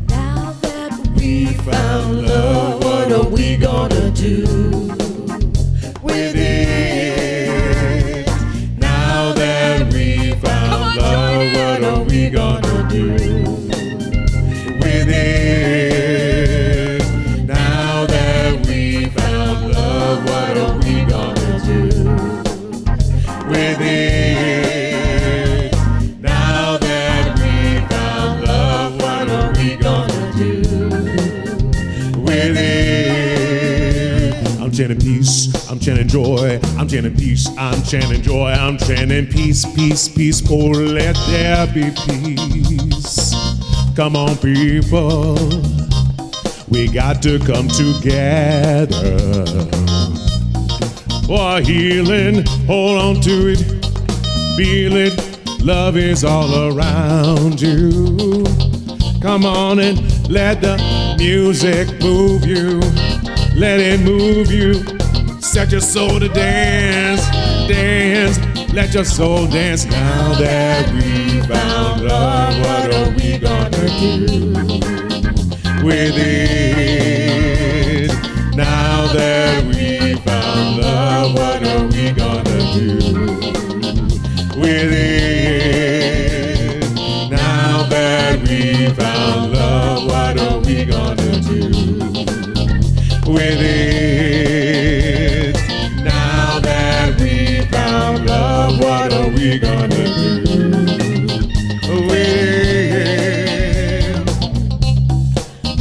Now that we found love, what are we gonna do with it? Now that we found love, what are we gonna do with it? Now that we found love, what are we gonna do? joy. I'm chanting peace. I'm chanting joy. I'm chanting peace, peace, peace. Oh, let there be peace. Come on, people. We got to come together for healing. Hold on to it. Feel it. Love is all around you. Come on and let the music move you. Let it move you. Set your soul to dance, dance. Let your soul dance. Now that we found love, what are we gonna do with it? Now that we found love, what are we gonna do with it? Now that we found love, what are we gonna do with it? Now that we found love, what are we gonna do with it?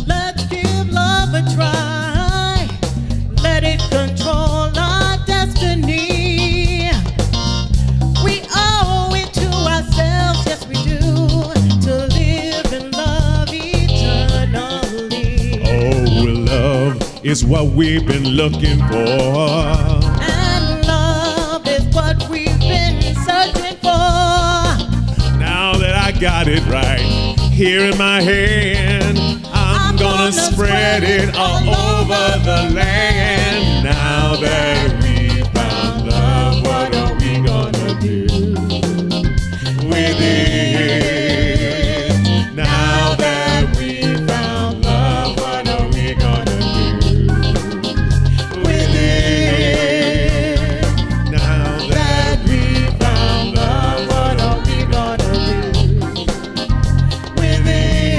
Let's give love a try. Let it control our destiny. We owe it to ourselves, yes we do, to live and love eternally. Oh, love is what we've been looking for. And love is what we've been searching for. Now that I got it right here in my hand, I'm gonna spread it all over the land. Now that we found love, what are we gonna do with it? Now that we found love, what are we gonna do with it? Now that we found love, what are we gonna do with it?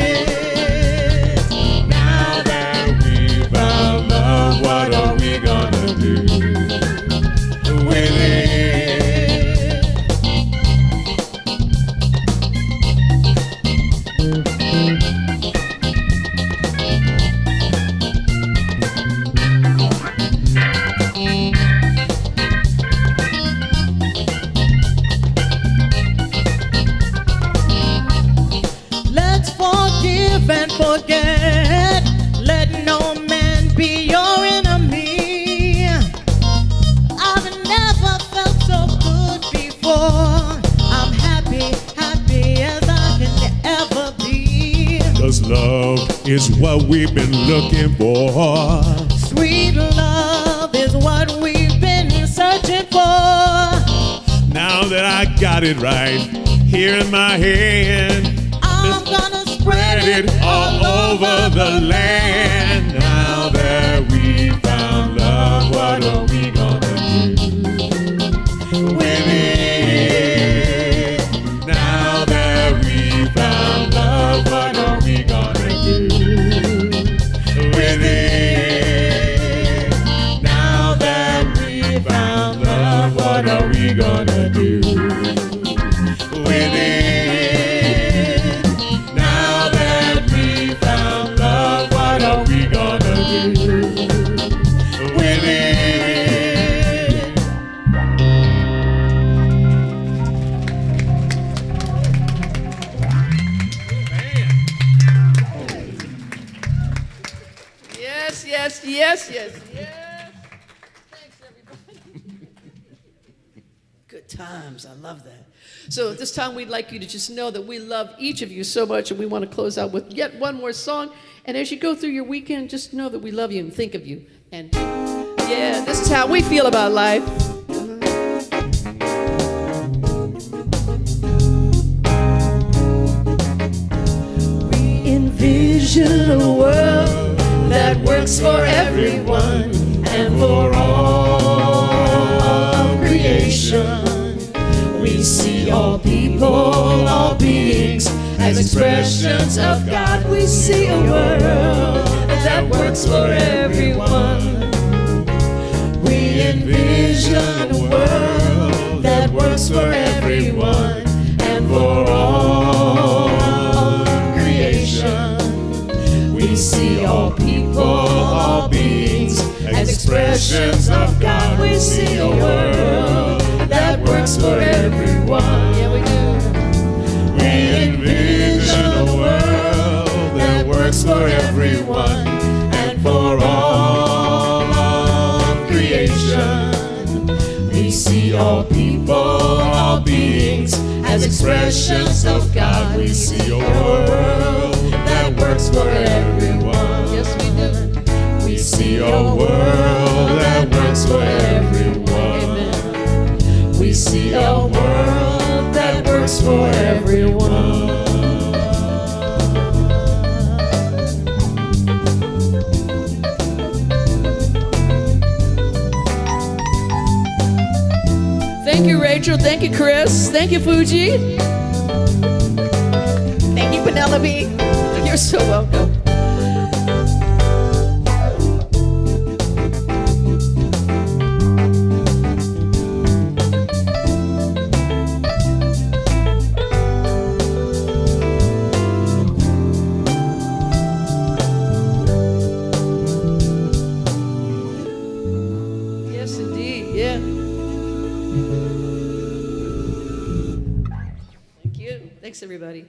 Now that we found love, what are we gonna do with it? Let's forgive and forget. Let no man be your enemy. I've never felt so good before. I'm happy, happy as I can ever be. 'Cause love is what we've been looking for. Sweet love is what we've been searching for. Now that I got it right here in my hand, I'm gonna spread it all over the land. Now that we found love, what are we gonna do with it? Now that we found love, what are we gonna do with it? Now that we found love, what are we gonna do with it? Now that we found love, what are we gonna do with it? Yes, yes, yes, yes, yes. Thanks, everybody. Good times. I love that. So at this time, we'd like you to just know that we love each of you so much, and we want to close out with yet one more song. And as you go through your weekend, just know that we love you and think of you. And yeah, this is how we feel about life. We envision a world that works for everyone and for all of creation. We see all people, all beings as expressions of God. We see a world that works for everyone. We envision a world that works for everyone and for all of creation. We see all people, all beings as expressions of God. We see a world that works for everyone. Yeah, we do. We envision a world that works for everyone and for all of creation. We see all people, all beings as expressions of God. We see a world that works for everyone. Yes, we do. We see a world that works for everyone. Amen. We see a world that works for everyone. Thank you, Rachel. Thank you, Chris. Thank you, Fuji. Thank you, Penelope. You're so welcome. Yes, indeed. Yeah. Thank you. Thanks, everybody.